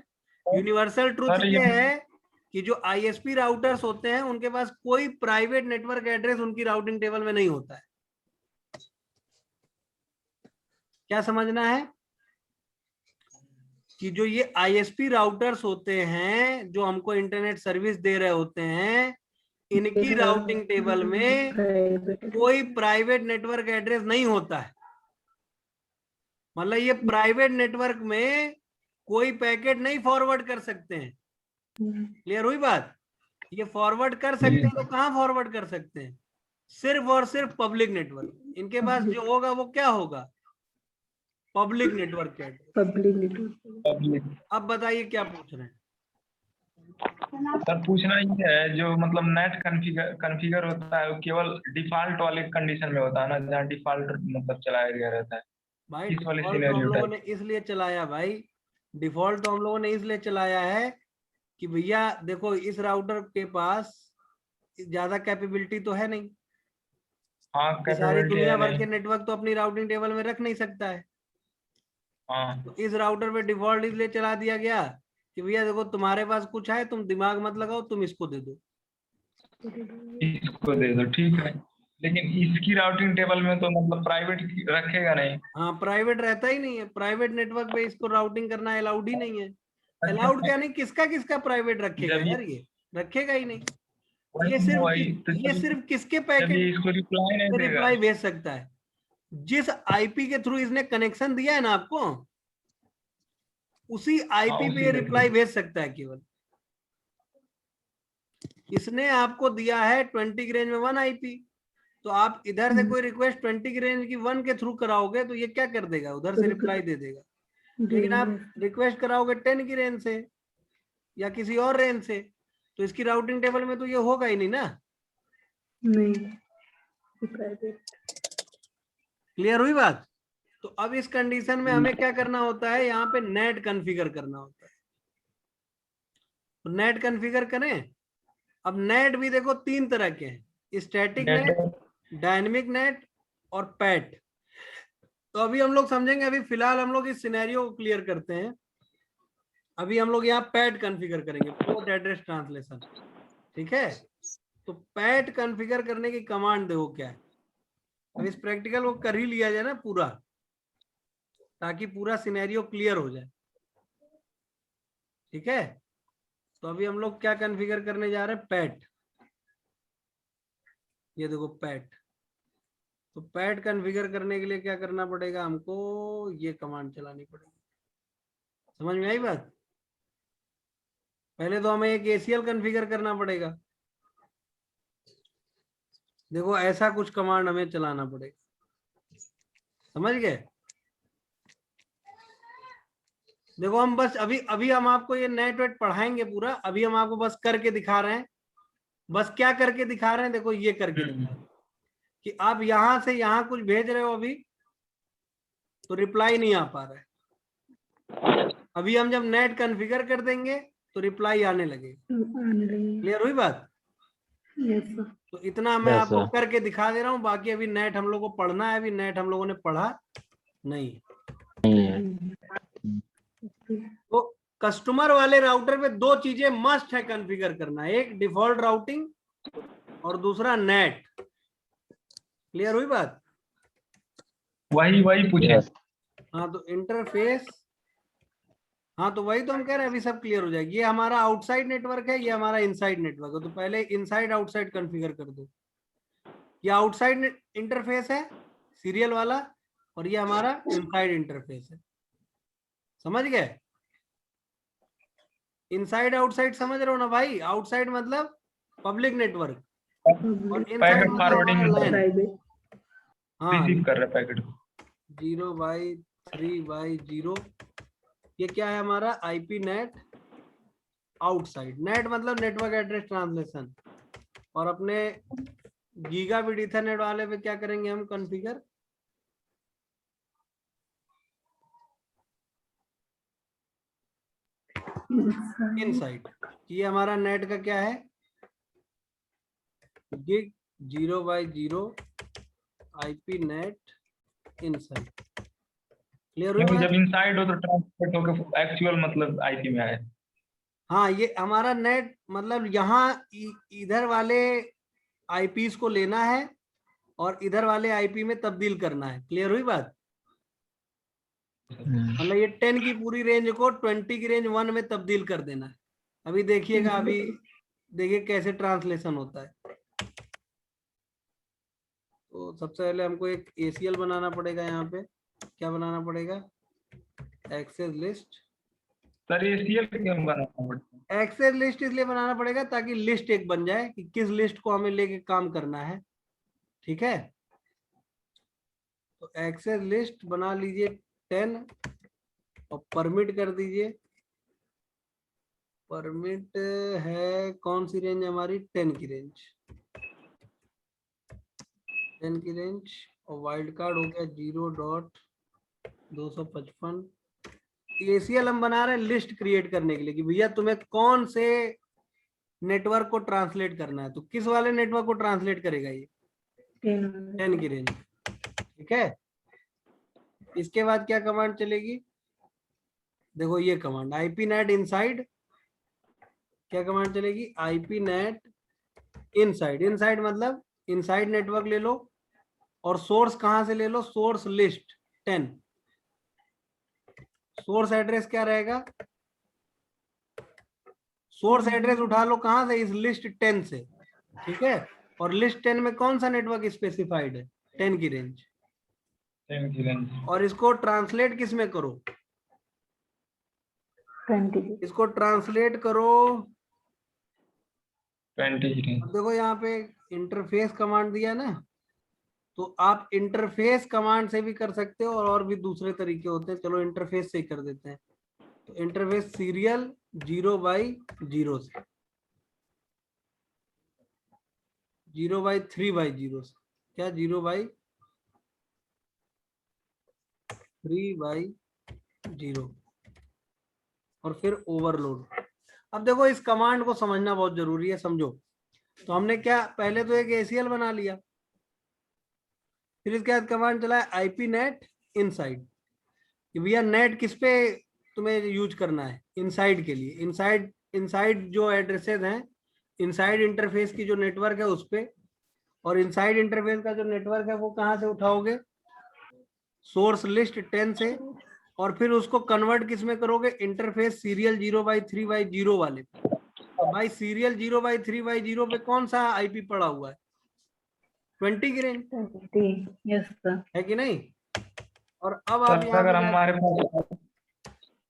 यूनिवर्सल ट्रुथ ये है कि जो आईएसपी राउटर्स होते हैं उनके पास कोई प्राइवेट नेटवर्क एड्रेस उनकी राउटिंग टेबल में नहीं होता है। क्या समझना है कि जो ये आईएसपी राउटर्स होते हैं जो हमको इंटरनेट सर्विस दे रहे होते हैं, इनकी राउटिंग टेबल में कोई प्राइवेट नेटवर्क एड्रेस नहीं होता है। मतलब ये प्राइवेट नेटवर्क में कोई पैकेट नहीं फॉरवर्ड कर सकते हैं। क्लियर हुई बात? ये फॉरवर्ड कर सकते हैं तो कहाँ फॉरवर्ड कर सकते हैं? सिर्फ और सिर्फ पब्लिक नेटवर्क। इनके पास जो होगा वो क्या होगा? पब्लिक नेटवर्क के एड्रेस। Public network. अब बताइए क्या पूछ रहे हैं? सर पूछना ये है, जो मतलब नेट कॉन्फ़िगर होता है वो केवल डिफॉल्ट वाले कंडीशन में होता है ना, जहाँ डिफॉल्ट मतलब चलाया गया रहता है। भाई इस वाले डिफॉल्ट तो हम सिनेरियो लोगों ने इसलिए चलाया, भाई डिफॉल्ट तो हम लोगों ने इसलिए चलाया है कि भैया देखो इस राउटर के पास ज्यादा कैपेबिलिटी तो है नहीं। हाँ, ये सारी कैपेबिलिटी दुनिया है भर नहीं। के नेटवर्क तो अपनी राउटिंग टेबल में रख नहीं सकता है। हाँ, तो इस राउटर पे डिफॉल्ट इसलिए चला दिया गया कि भैया देखो तुम्हारे पास कुछ है, तुम दिमाग मत लगाओ, तुम इसको दे दो। इसको दे दो, ठीक है। लेकिन इसकी राउटिंग टेबल में तो मतलब प्राइवेट रखेगा नहीं। हाँ, प्राइवेट रहता ही नहीं है। प्राइवेट नेटवर्क पे इसको राउटिंग करना अलाउड ही नहीं है। अलाउड क्या नहीं, किसका किसका प्राइवेट रखेगा जब यार, ये रखेगा ही नहीं। वही तो ये सिर्फ किसके जब पैकेट ये इसको रिप्लाई नहीं देगा। रिप्लाई भेज सकता है? जिस आईपी के थ्रू इसने कनेक्शन दिया है ना आपको, उसी आईपी पे ये रिप्लाई भेज सकता है केवल। इसने आपको दिया है 20 की रेंज में 1 आईपी, तो आप इधर से कोई रिक्वेस्ट 20 की रेंज की 1 के थ्रू कराओगे तो ये क्या कर देगा, उधर से रिप्लाई दे देगा। लेकिन आप रिक्वेस्ट कराओगे 10 की रेंज से या किसी और रेंज से, तो इसकी राउटिंग टेबल में तो ये होगा ही नहीं ना। नहीं। क्लियर हुई बात? तो अब इस कंडीशन में हमें क्या करना होता है, यहाँ पे नेट कॉन्फ़िगर करना होता है। तो नेट कॉन्फ़िगर करें। अब नेट भी देखो 3 तरह के हैं, स्टैटिक नेट, डायनेमिक नेट और पैट। तो अभी हम लोग समझेंगे, अभी फिलहाल हम लोग इस सिनेरियो को क्लियर करते हैं। अभी हम लोग यहाँ पैट कॉन्फ़िगर करेंगे, पोर्ट एड्रेस ट्रांसलेशन। ठीक है? तो पैट कॉन्फ़िगर करने की कमांड देखो क्या है। अब इस प्रैक्टिकल को कर ही लिया जाए ना पूरा, ताकि पूरा सिनेरियो क्लियर हो जाए। ठीक है? तो अभी हम लोग क्या कॉन्फ़िगर करने जा रहे हैं, पैट। ये देखो पैट। तो पैट कॉन्फ़िगर करने के लिए क्या करना पड़ेगा हमको, ये कमांड चलानी पड़ेगी। समझ में आई बात? पहले तो हमें एक ACL कॉन्फ़िगर करना पड़ेगा। देखो ऐसा कुछ कमांड हमें चलाना पड़ेगा। समझ गए? देखो हम बस अभी हम आपको ये नेट वेट पढ़ाएंगे पूरा, अभी हम आपको बस करके दिखा रहे हैं। बस क्या करके दिखा रहे हैं, देखो ये करके दिखा रहे हैं कि आप यहां से यहां कुछ भेज रहे हो अभी, तो रिप्लाई नहीं आ पा रहा है। अभी हम जब नेट कॉन्फ़िगर कर देंगे तो रिप्लाई आने लगेगा। क्लियर हुई बात? तो इतना मैं आपको करके दिखा दे रहा हूँ, बाकी अभी नेट हम लोग को पढ़ना है। अभी नेट हम लोगों ने पढ़ा नहीं। तो कस्टमर वाले राउटर पे 2 चीजें मस्ट है कॉन्फ़िगर करना, एक डिफॉल्ट राउटिंग और दूसरा नेट। क्लियर हुई बात? वही पूछे। हाँ, तो इंटरफेस, हाँ तो वही तो हम कह रहे हैं, अभी सब क्लियर हो जाएगी। ये हमारा आउटसाइड नेटवर्क है, ये हमारा इनसाइड नेटवर्क है। तो पहले इनसाइड आउटसाइड कॉन्फ़िगर कर दो। ये आउटसाइड इंटरफेस है सीरियल वाला, और ये हमारा इनसाइड इंटरफेस है। समझ गए? इनसाइड आउटसाइड समझ रहे हो ना भाई? आउटसाइड मतलब पब्लिक नेटवर्क, और पब्लिक इनसाइड पैकेट मतलब फॉरवर्डिंग हमारा LAN। प्राइवेट। हाँ, रिसीव कर रहा है पैकेट को। 0/3/0 ये क्या है हमारा आईपी नेट आउटसाइड। नेट मतलब नेटवर्क एड्रेस ट्रांसलेशन। और अपने गीगाबिट ईथरनेट वाले पे क्या करेंगे हम कॉन्फ़िगर, इनसाइड। ये हमारा नेट का क्या है gig 0/0 IP net inside. Clear हुई क्योंकि बात? जब इनसाइड हो तो ट्रांसलेट होकर एक्चुअल मतलब आईपी में आए। हाँ, ये हमारा नेट मतलब यहाँ इधर वाले आईपीस को लेना है और इधर वाले आईपी में तब्दील करना है। क्लियर हुई बात? मतलब ये 10 की पूरी रेंज को 20 की रेंज 1 में तब्दील कर देना है। अभी देखिएगा, अभी देखिए कैसे ट्रांसलेशन होता है। तो सबसे पहले हमको एक ACL बनाना पड़ेगा। यहाँ पे क्या बनाना पड़ेगा, एक्सेस लिस्ट। सर ACL क्यों बनाना पड़ता है? एक्सेस लिस्ट इसलिए बनाना पड़ेगा ताकि लिस्ट एक बन जाए कि किस लिस्ट को हमें लेके काम करना है। ठीक है, तो एक्सेस लिस्ट बना लीजिए 10 और परमिट कर दीजिए। परमिट है कौन सी रेंज हमारी, 10 की रेंज, 10 की रेंज। और वाइल्ड कार्ड हो गया 0.255। ACL हम बना रहे हैं लिस्ट क्रिएट करने के लिए कि भैया तुम्हें कौन से नेटवर्क को ट्रांसलेट करना है। तो किस वाले नेटवर्क को ट्रांसलेट करेगा ये, 10 की रेंज। ठीक है, इसके बाद क्या कमांड चलेगी, देखो ये कमांड आईपी नेट इनसाइड। क्या कमांड चलेगी, आईपी नेट इनसाइड। इनसाइड मतलब इनसाइड नेटवर्क ले लो और सोर्स कहां से ले लो, सोर्स लिस्ट 10। सोर्स एड्रेस क्या रहेगा, सोर्स एड्रेस उठा लो कहां से, इस लिस्ट 10 से। ठीक है, और लिस्ट 10 में कौन सा नेटवर्क स्पेसिफाइड है, 10 की रेंज। 10 की रेंज। और इसको ट्रांसलेट किस में करो, 20। इसको ट्रांसलेट करो 20 की रेंज। अब देखो यहाँ पे इंटरफेस कमांड दिया ना, तो आप इंटरफेस कमांड से भी कर सकते हो और भी दूसरे तरीके होते हैं। चलो इंटरफेस से ही कर देते हैं। तो इंटरफेस सीरियल 0/0 से, 0/3/0 से, क्या 0/3/0 और फिर ओवरलोड। अब देखो इस कमांड को समझना बहुत जरूरी है, समझो। तो हमने क्या पहले तो एक ACL बना लिया, फिर इसके बाद कमांड चला है आईपी नेट इनसाइड कि भैया नेट किस पे तुम्हें यूज करना है, इनसाइड के लिए। इनसाइड इनसाइड जो एड्रेसेस हैं, इनसाइड इंटरफेस की जो नेटवर्क है उस पे। और इनसाइड इंटरफेस का जो नेटवर्क है वो कहाँ से उठाओगे, सोर्स लिस्ट 10 से। और फिर उसको कन्वर्ट किस में करोगे, इंटरफेस सीरियल 0/3/0 वाले पे। तो भाई सीरियल 0/3/0 पे कौन सा आईपी पड़ा हुआ है, 20 की रेंज 20। Yes sir. है कि नहीं। और अब आप सर यहाँ अगर पे हमारे पास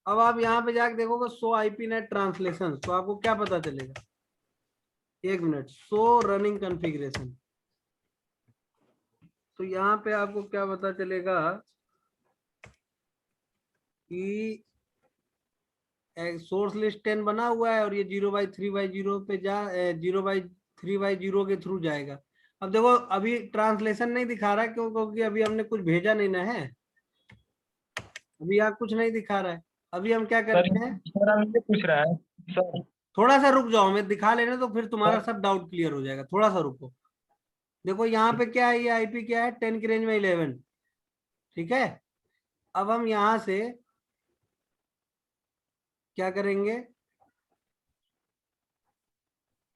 अब आप यहाँ पे जाके देखोगे शो आईपी नेट ट्रांसलेशन, तो आपको क्या पता चलेगा, एक मिनट, शो रनिंग कॉन्फ़िगरेशन। तो यहाँ पे आपको क्या पता चलेगा कि सोर्स लिस्ट 10 बना हुआ है और ये 0/3/0 पे 0/3/0 के थ्रू जाएगा। अब देखो अभी ट्रांसलेशन नहीं दिखा रहा क्यों, क्योंकि अभी हमने कुछ भेजा नहीं ना है, अभी यहाँ कुछ नहीं दिखा रहा है। अभी हम क्या करते हैं, सर हम ये पूछ रहा है सर। थोड़ा सा रुक जाओ, मैं दिखा लेने तो फिर तुम्हारा सर सब डाउट क्लियर हो जाएगा। थोड़ा सा रुको। देखो यहाँ पे क्या है, ये आईपी क्या है, 10 की रेंज में 11। ठीक है, अब हम यहाँ से क्या करेंगे,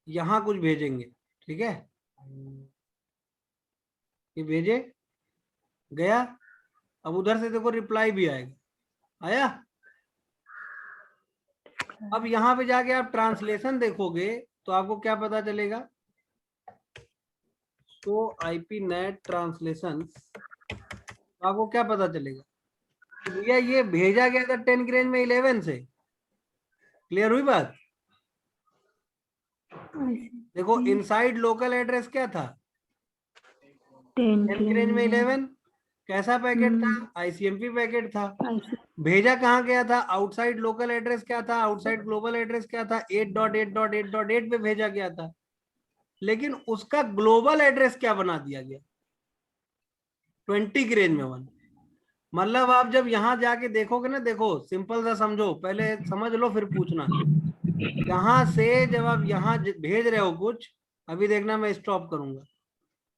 यहाँ कुछ भेजेंगे। ठीक है, ये भेजे गया। अब उधर से देखो रिप्लाई भी आएगा, आया। अब यहाँ पे जाके आप ट्रांसलेशन देखोगे तो आपको क्या पता चलेगा, तो आईपी नेट ट्रांसलेशन आपको क्या पता चलेगा, भैया ये भेजा गया था 10 की रेंज में 11 से। क्लियर हुई बात। देखो इनसाइड लोकल एड्रेस क्या था, 10 10 की रेंज में 11। कैसा पैकेट था, आईसीएमपी पैकेट था। भेजा कहाँ गया था, आउटसाइड लोकल एड्रेस क्या था, आउटसाइड ग्लोबल एड्रेस क्या था, 8.8.8.8 पे भेजा गया था। लेकिन उसका ग्लोबल एड्रेस क्या बना दिया गया, 20 की रेंज में 1। मतलब आप जब यहां जाके देखोगे ना, देखो सिंपल सा समझो, पहले समझ लो फिर पूछना। यहां से जब आप यहां भेज रहे हो कुछ, अभी देखना मैं स्टॉप करूंगा,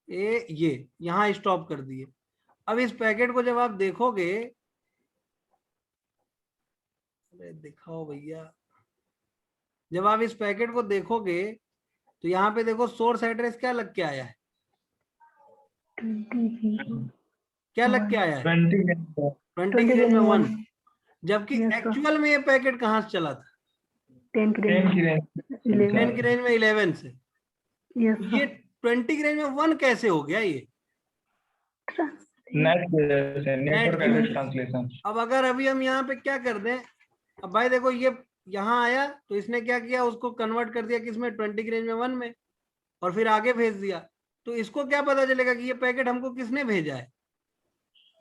ये यहां स्टॉप कर दिए। अब इस पैकेट को जब आप देखोगे, अरे दिखाओ भैया, जब आप इस पैकेट को देखोगे तो यहाँ पे देखो सोर्स एड्रेस क्या लग के आया है, क्या लग के आया है, 20 की रेंज में 1। जबकि एक्चुअल में ये पैकेट कहाँ से चला था, 10 की रेंज 10 की रेंज में 11 से। यस ये 20 की रेंज में 1 कैसे हो गया ये, नेटवर्क एड्रेस ट्रांसलेशन। अब अगर अभी हम यहाँ पे क्या कर दें, अब भाई देखो ये यहाँ आया तो इसने क्या किया, उसको कन्वर्ट कर दिया किसमें, 20 की रेंज में 1 में, और फिर आगे भेज दिया। तो इसको क्या पता चलेगा कि ये पैकेट हमको किसने भेजा है,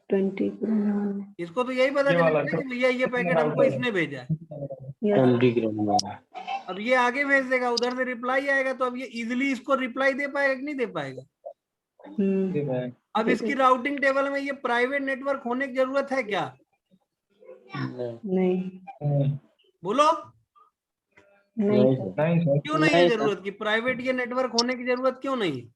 20 इसको तो यही पता चलेगा कि भैया ये पैकेट हमको इसने भेजा है। 20 की रेंज में। अब ये आगे भेज देगा, उधर से रिप्लाई आएगा, तो अब ये इजिली इसको रिप्लाई दे पाएगा कि नहीं दे पाएगा। अब इसकी राउटिंग टेबल में ये प्राइवेट नेटवर्क होने की जरूरत है क्या, नहीं बोलो, नहीं क्यों नहीं है जरूरत की, प्राइवेट ये नेटवर्क होने की जरूरत क्यों नहीं है,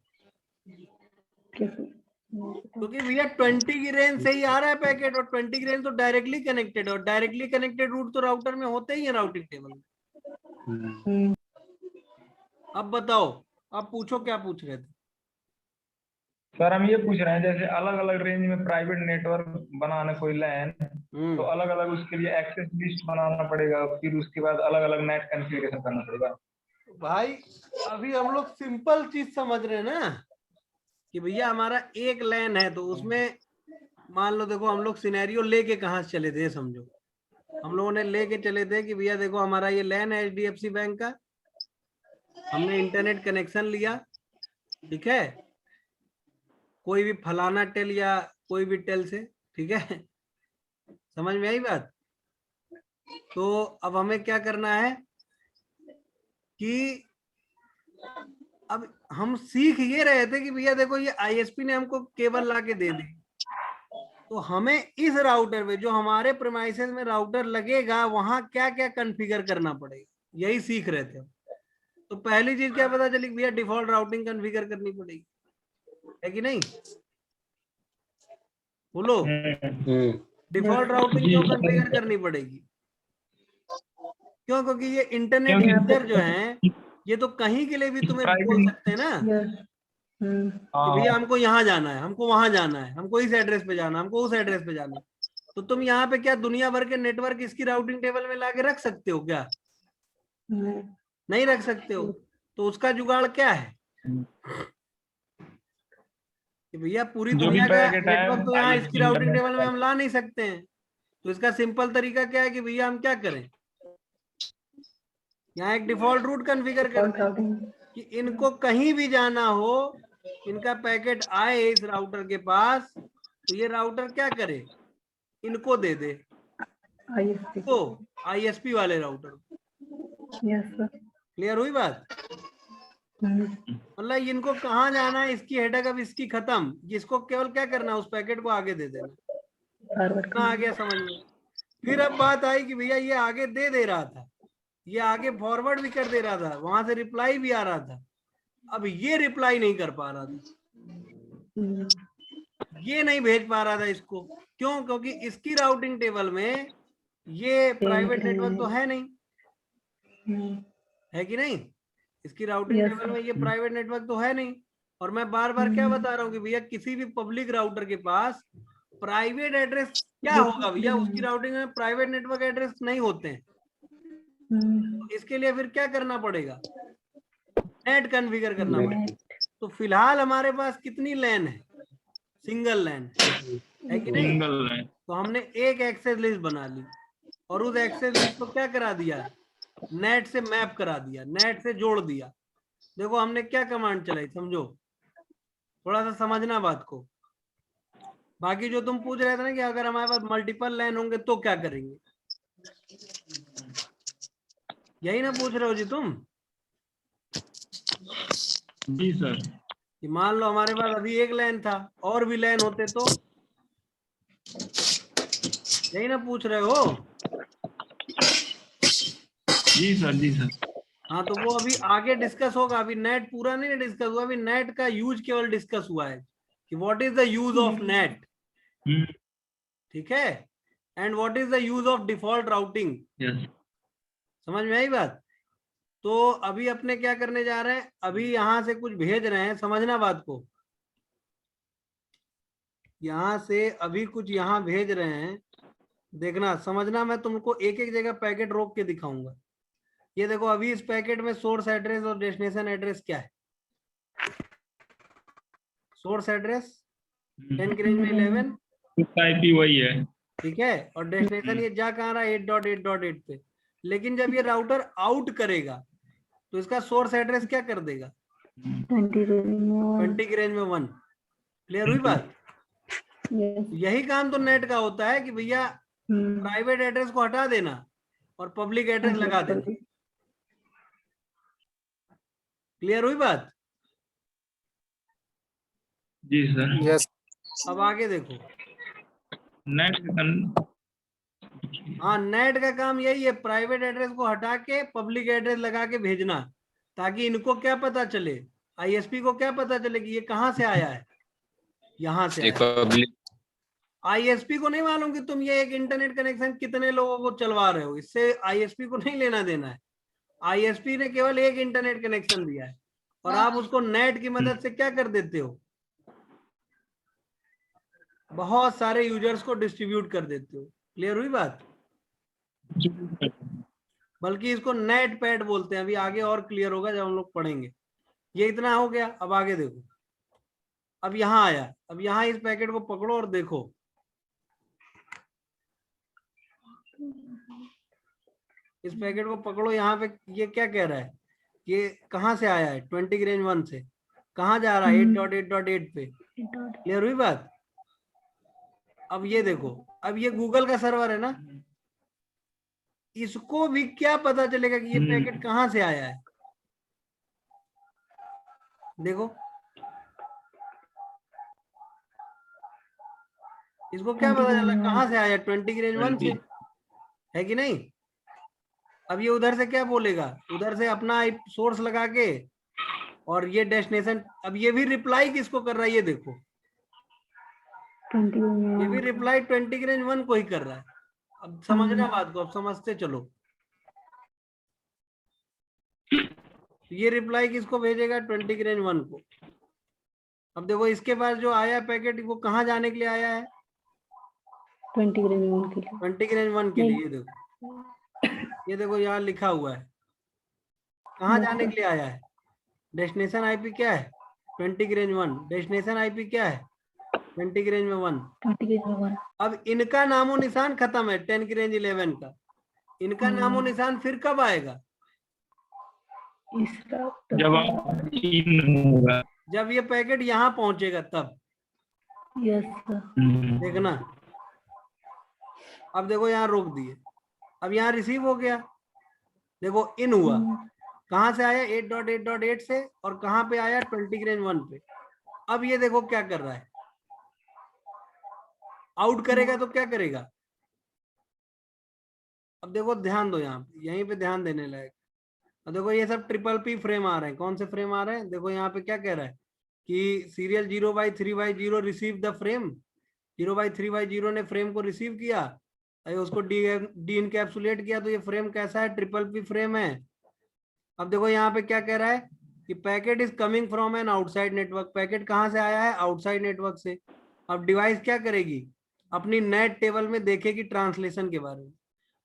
क्योंकि भैया 20 की रेंज से ही आ रहा है पैकेट, और 20 की रेंज तो डायरेक्टली कनेक्टेड, और डायरेक्टली कनेक्टेड रूट तो राउटर में होते ही है राउटिंग टेबल में। अब बताओ, अब पूछो क्या पूछ रहे थे। सर हम ये पूछ रहे हैं, जैसे अलग अलग रेंज में प्राइवेट नेटवर्क बनाना कोई लैन, तो अलग अलग उसके लिए एक्सेस लिस्ट बनाना पड़ेगा, फिर उसके बाद अलग अलग नेट कॉन्फ़िगरेशन करना पड़ेगा। भाई अभी हम लोग सिंपल चीज समझ रहे हैं ना, कि भैया हमारा एक लैन है, तो उसमें मान लो देखो हम लोग सिनेरियो लेके कहाँ से चले थे, समझो हम लोगों ने लेके चले थे कि भैया देखो हमारा ये लैन है HDFC बैंक का, हमने इंटरनेट कनेक्शन लिया, ठीक है, कोई भी फलाना टेल या कोई भी टेल से, ठीक है, समझ में आई बात। तो अब हमें क्या करना है कि अब हम सीख ये रहे थे कि भैया देखो ये ISP ने हमको केबल ला के दे दी, तो हमें इस राउटर में जो हमारे प्रेमाइसेस में राउटर लगेगा वहां क्या क्या कॉन्फ़िगर करना पड़ेगा, यही सीख रहे थे। तो पहली चीज क्या पता चली, भैया डिफॉल्ट राउटिंग कॉन्फ़िगर करनी पड़ेगी, है कि नहीं, बोलो। डिफॉल्ट राउटिंग क्यों कॉन्फ़िगर करनी पड़ेगी, क्यों, क्योंकि ये इंटरनेट यूजर जो हैं ये तो कहीं के लिए भी तुम्हें बोल सकते हैं ना कि भैया हमको यहाँ जाना है, हमको वहां जाना है, हमको इस एड्रेस पे जाना है, हमको उस एड्रेस पे जाना है। तो तुम यहाँ पे क्या दुनिया भर के नेटवर्क इसकी राउटिंग टेबल में लाके रख सकते हो क्या, नहीं रख सकते हो। तो उसका जुगाड़ क्या है कि भैया पूरी दुनिया का नेटवर्क तो यहाँ इसकी राउटिंग टेबल में हम ला नहीं सकते हैं। तो इसका सिंपल तरीका क्या है कि भैया हम क्या करें, यहाँ एक डिफॉल्ट रूट कॉन्फ़िगर करते हैं कि इनको कहीं भी जाना हो, इनका पैकेट आए इस राउटर के पास, तो ये राउटर क्या करे, इनको दे दे, तो ISP वाले राउटर। क्लियर हुई बात, मतलब इनको कहाँ जाना है, इसकी हेडक अब इसकी खत्म, इसको केवल क्या करना है, उस पैकेट को आगे दे देना। आ गया समझ में। फिर अब बात आई कि भैया ये आगे दे रहा था, ये आगे फॉरवर्ड भी कर दे रहा था, वहां से रिप्लाई भी आ रहा था। अब ये रिप्लाई नहीं कर पा रहा था, ये नहीं भेज पा रहा था इसको, क्यों, क्योंकि इसकी राउटिंग टेबल में ये प्राइवेट नेटवर्क तो है नहीं, है कि नहीं, इसकी राउटिंग टेबल में ये प्राइवेट नेटवर्क तो है नहीं। और मैं बार बार क्या बता रहा हूँ कि भैया किसी भी पब्लिक राउटर के पास प्राइवेट एड्रेस क्या होगा, भैया उसकी राउटिंग में प्राइवेट नेटवर्क एड्रेस नहीं होते हैं। तो इसके लिए फिर क्या करना पड़ेगा, नेट कॉन्फ़िगर करना पड़ेगा। तो फिलहाल हमारे पास कितनी लैन है, सिंगल लैन है कि नहीं। तो हमने एक एक्सेस लिस्ट बना ली, और उस एक्सेस लिस्ट को क्या करा दिया, नेट से मैप करा दिया, नेट से जोड़ दिया। देखो हमने क्या कमांड चलाई, समझो, थोड़ा सा समझना बात को। बाकी जो तुम पूछ रहे थे ना कि अगर हमारे पास मल्टीपल लाइन होंगे तो क्या करेंगे, यही ना पूछ रहे हो जी तुम? जी सर। कि मान लो हमारे पास अभी एक लाइन था, और भी लाइन होते तो, यही ना पूछ रहे हो? जी सर। जी सर। हाँ, तो वो अभी आगे डिस्कस होगा, अभी नेट पूरा नहीं डिस्कस हुआ, अभी नेट का यूज केवल डिस्कस हुआ है कि what is the use of net, ठीक है, and what is the use of default routing. Yes. समझ में आई बात? तो अभी अपने क्या करने जा रहे हैं, अभी यहां से कुछ भेज रहे हैं, समझना बात को, यहां से अभी कुछ यहां भेज रहे हैं, देखना समझना, मैं तुमको एक एक जगह पैकेट रोक के दिखाऊंगा। ये देखो अभी इस पैकेट में सोर्स एड्रेस और डेस्टिनेशन एड्रेस क्या है, सोर्स एड्रेस 10 की रेंज में 11, आईपी वही है, ठीक है, और डेस्टिनेशन ये जा कहाँ रहा है 8.8.8 पे। लेकिन जब ये राउटर आउट करेगा तो इसका सोर्स एड्रेस क्या कर देगा, 20 की रेंज में 1। क्लियर हुई बात? यही काम तो नेट का होता है कि भैया प्राइवेट एड्रेस को हटा देना और पब्लिक एड्रेस लगा देना। क्लियर हुई बात? जी सर। यस। अब आगे देखो, नेट हाँ, नेट का काम यही है, प्राइवेट एड्रेस को हटा के पब्लिक एड्रेस लगा के भेजना, ताकि इनको क्या पता चले, आईएसपी को क्या पता चले कि ये कहां से आया है, यहां से आया। पब्लिक आईएसपी को नहीं मालूम कि तुम ये एक इंटरनेट कनेक्शन कितने लोगों को चलवा रहे हो, इससे आईएसपी को नहीं लेना देना है। आईएसपी ने केवल एक इंटरनेट कनेक्शन दिया है और आप उसको नेट की मदद से क्या कर देते हो, बहुत सारे यूजर्स को डिस्ट्रीब्यूट कर देते हो। क्लियर हुई बात? बल्कि इसको नेट पैड बोलते हैं, अभी आगे और क्लियर होगा जब हम लोग पढ़ेंगे। ये इतना हो गया, अब आगे देखो, अब यहां आया, अब यहां इस पैकेट को पकड़ो और देखो, इस पैकेट को पकड़ो, यहाँ पे ये क्या कह रहा है, ये कहां से आया है, 20 की रेंज 1 से, कहां जा रहा है 8.8.8 पे। क्लियर हुई बात? अब ये देखो, अब ये गूगल का सर्वर है ना, इसको भी क्या पता चलेगा कि ये पैकेट कहां से आया है। देखो इसको क्या पता चला कहां से आया, 20 की रेंज 1 से, है कि नहीं? अब ये उधर से क्या बोलेगा, उधर से अपना सोर्स लगा के, और ये डेस्टिनेशन, अब ये भी रिप्लाई किसको कर रहा है, ये देखो, ये भी रिप्लाई 20 की रेंज 1 को ही कर रहा है। अब समझना बात को, अब समझते चलो, ये रिप्लाई किसको भेजेगा, 20 की रेंज 1 को। अब देखो इसके पास जो आया पैकेट, वो कहाँ जाने के लिए आया है, 20 की रेंज 1 के लिए, 20 की रेंज 1 के लिए। ये देखो यहाँ लिखा हुआ है, कहाँ जाने के लिए आया है, डेस्टिनेशन आईपी क्या है, 20 की रेंज 1, डेस्टिनेशन आईपी क्या है, 20 की रेंज में 1। अब इनका नामो निशान खत्म है 10 की रेंज 11 का, इनका नामो निशान फिर कब आएगा, जब ये पैकेट यहाँ पहुंचेगा तब। Yes sir. देखना, अब देखो यहाँ रोक दिए, अब यहाँ रिसीव हो गया, देखो इन हुआ, कहां से आया 8.8.8 से, और कहां पे आया 20 की रेंज 1 पे। अब ये देखो क्या कर रहा है, आउट करेगा तो क्या करेगा, अब देखो ध्यान दो, यहाँ यहीं पे ध्यान देने लायक। अब देखो ये सब ट्रिपल पी फ्रेम आ रहे हैं, कौन से फ्रेम आ रहे हैं, देखो यहाँ पे क्या कह रहा है कि सीरियल 0/3/0 रिसीव द फ्रेम, 0/3/0 ने फ्रेम को रिसीव किया, उसको डी इनकैप्सुलेट किया, तो ये फ्रेम कैसा है, ट्रिपल पी फ्रेम है। अब देखो यहाँ पे क्या कह रहा है कि packet is coming from an outside network, packet कहाँ से आया है, आउटसाइड नेटवर्क से। अब डिवाइस क्या करेगी, अपनी नेट टेबल में देखेगी ट्रांसलेशन के बारे में,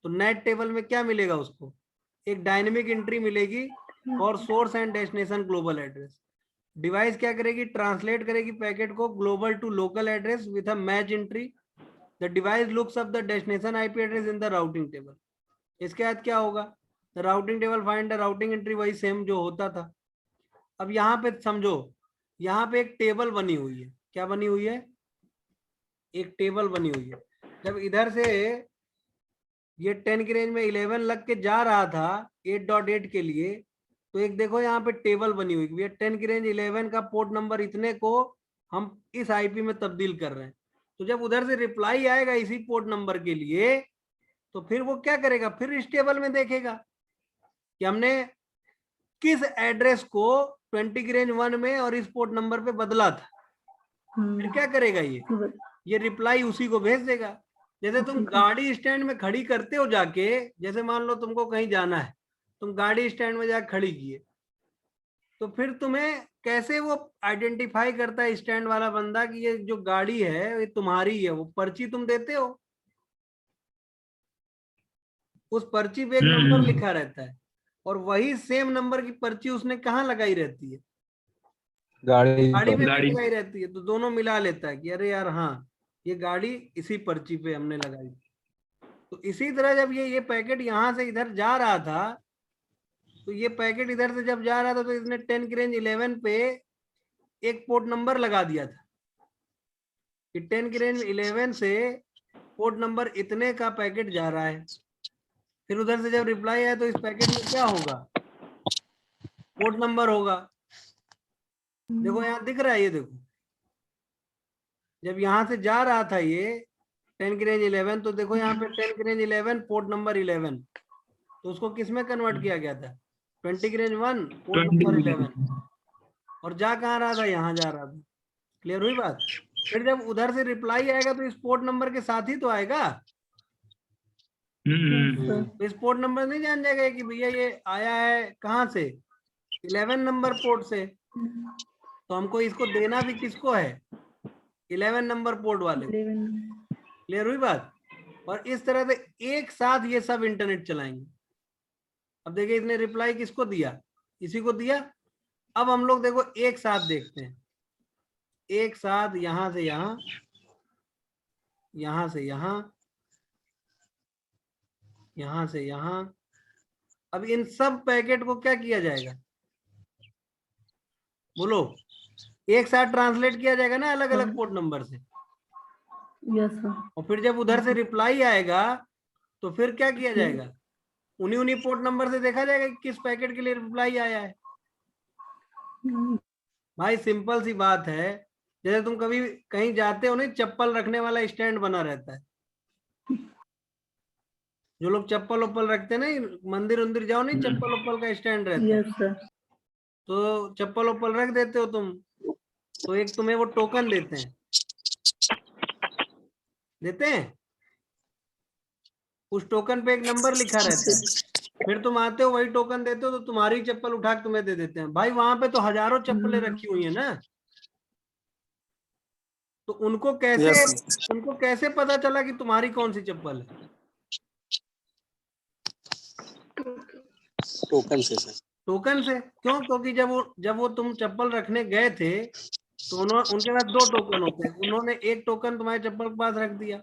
तो नेट टेबल में क्या मिलेगा उसको, एक डायनेमिक एंट्री मिलेगी for source and destination global address. Device क्या करेगी, ट्रांसलेट करेगी पैकेट को global to local address with a match entry. The device looks up the destination IP address in the routing table. इसके बाद क्या होगा, the routing table find the routing entry, वही same जो होता था, अब यहाँ पे समझो, यहाँ पे एक टेबल बनी हुई है। क्या बनी हुई है? एक टेबल बनी हुई है। जब इधर से ये 10 की रेंज में 11 लग के जा रहा था 8.8 के लिए, तो एक देखो यहाँ पे टेबल बनी हुई है, 10 की रेंज 11 का पोर्ट नंबर इतने को हम इस आईपी में तब्दील कर रहे हैं। तो जब उधर से रिप्लाई आएगा इसी पोर्ट नंबर के लिए, तो फिर वो क्या करेगा, फिर इस टेबल में देखेगा कि हमने किस एड्रेस को 20 की रेंज 1 में और इस पोर्ट नंबर पे बदला था। फिर क्या करेगा, ये रिप्लाई उसी को भेज देगा। जैसे तुम गाड़ी स्टैंड में खड़ी करते हो जाके, जैसे मान लो तुमको कहीं जाना है, तुम गाड़ी स्टैंड में जाके खड़ी किए, तो फिर तुम्हें कैसे वो आइडेंटिफाई करता है स्टैंड वाला बंदा कि ये जो गाड़ी है ये तुम्हारी है? वो पर्ची तुम देते हो, उस पर्ची पे एक नंबर लिखा रहता है, और वही सेम नंबर की पर्ची उसने कहाँ लगाई रहती है? गाड़ी में भी लगाई रहती है। तो दोनों मिला लेता है कि अरे यार हाँ, ये गाड़ी इसी पर्ची पे हमने लगाई। तो इसी तरह जब ये पैकेट यहाँ से इधर जा रहा था, तो ये पैकेट इधर से जब जा रहा था, तो इसने 10 की रेंज 11 पे एक पोर्ट नंबर लगा दिया था कि 10 की रेंज 11 से पोर्ट नंबर इतने का पैकेट जा रहा है। फिर उधर से जब रिप्लाई आया तो इस पैकेट में क्या होगा, पोर्ट नंबर होगा। देखो यहाँ दिख रहा है, ये देखो, जब यहाँ से जा रहा था ये 10 की रेंज 11, तो देखो यहाँ पे 10 की रेंज 11 पोर्ट नंबर 11, तो उसको किस में कन्वर्ट किया गया था? 20 की रेंज 1 पोर्ट नंबर 11, और जा कहाँ रहा था? यहाँ जा रहा था। क्लियर हुई बात? फिर जब उधर से रिप्लाई आएगा तो इस पोर्ट नंबर के साथ ही तो आएगा। तो इस पोर्ट नंबर नहीं जान जाएगा कि भैया ये आया है कहाँ से, 11 नंबर पोर्ट से। तो हमको इसको देना भी किसको है? 11 नंबर पोर्ट वाले। क्लियर हुई बात? और इस तरह से एक साथ ये सब इंटरनेट चलाएंगे। अब देखिए इसने रिप्लाई किसको दिया? इसी को दिया। अब हम लोग देखो एक साथ देखते हैं, एक साथ यहां से यहां, यहां से यहां, यहां से यहां। अब इन सब पैकेट को क्या किया जाएगा? बोलो, एक साथ ट्रांसलेट किया जाएगा ना अलग अलग पोर्ट नंबर से। Yes sir. और फिर जब उधर से रिप्लाई आएगा तो फिर क्या किया जाएगा? उन्हीं पोर्ट नंबर से देखा जाएगा कि किस पैकेट के लिए रिप्लाई आया है। भाई सिंपल सी बात है, जैसे तुम कभी कहीं जाते हो नहीं, चप्पल रखने वाला स्टैंड बना रहता है, जो लोग चप्पल उप्पल रखते नहीं, मंदिर उंदिर जाओ नहीं, चप्पल उप्पल का स्टैंड रहता है। Yes sir. तो चप्पल उप्पल रख देते हो तुम, तो एक तुम्हें वो टोकन देते हैं, उस टोकन पे एक नंबर लिखा रहता है। फिर तुम आते हो, वही टोकन देते हो, तो तुम्हारी चप्पल उठा के तुम्हें दे देते हैं। भाई वहां पे तो हजारों चप्पलें रखी हुई है ना, तो उनको कैसे पता चला कि तुम्हारी कौन सी चप्पल है? टोकन से। क्यों? क्योंकि जब वो तुम चप्पल रखने गए थे, तो उनके पास 2 टोकन होते हैं। उन्होंने एक टोकन तुम्हारे चप्पल के पास रख दिया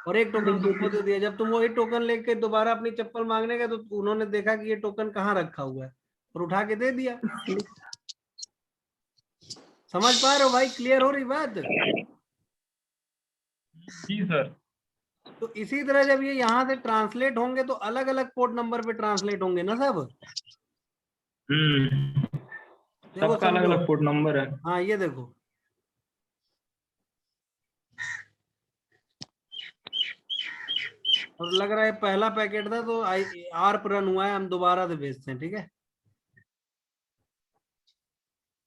और एक टोकन तुमको दे दिया। जब तुम वही टोकन लेके दोबारा अपनी चप्पल मांगने गए, तो उन्होंने देखा कि ये टोकन कहाँ रखा हुआ है और उठा के दे दिया। समझ पा रहे हो भाई? क्लियर हो रही बात? जी सर। तो इसी तरह जब ये यहाँ से ट्रांसलेट होंगे तो अलग अलग पोर्ट नंबर पे ट्रांसलेट होंगे ना सब। सबका अलग अलग पोर्ट नंबर है। हाँ ये देखो, और लग रहा है पहला पैकेट था तो आर रन हुआ है, हम दोबारा से भेजते हैं। ठीक है,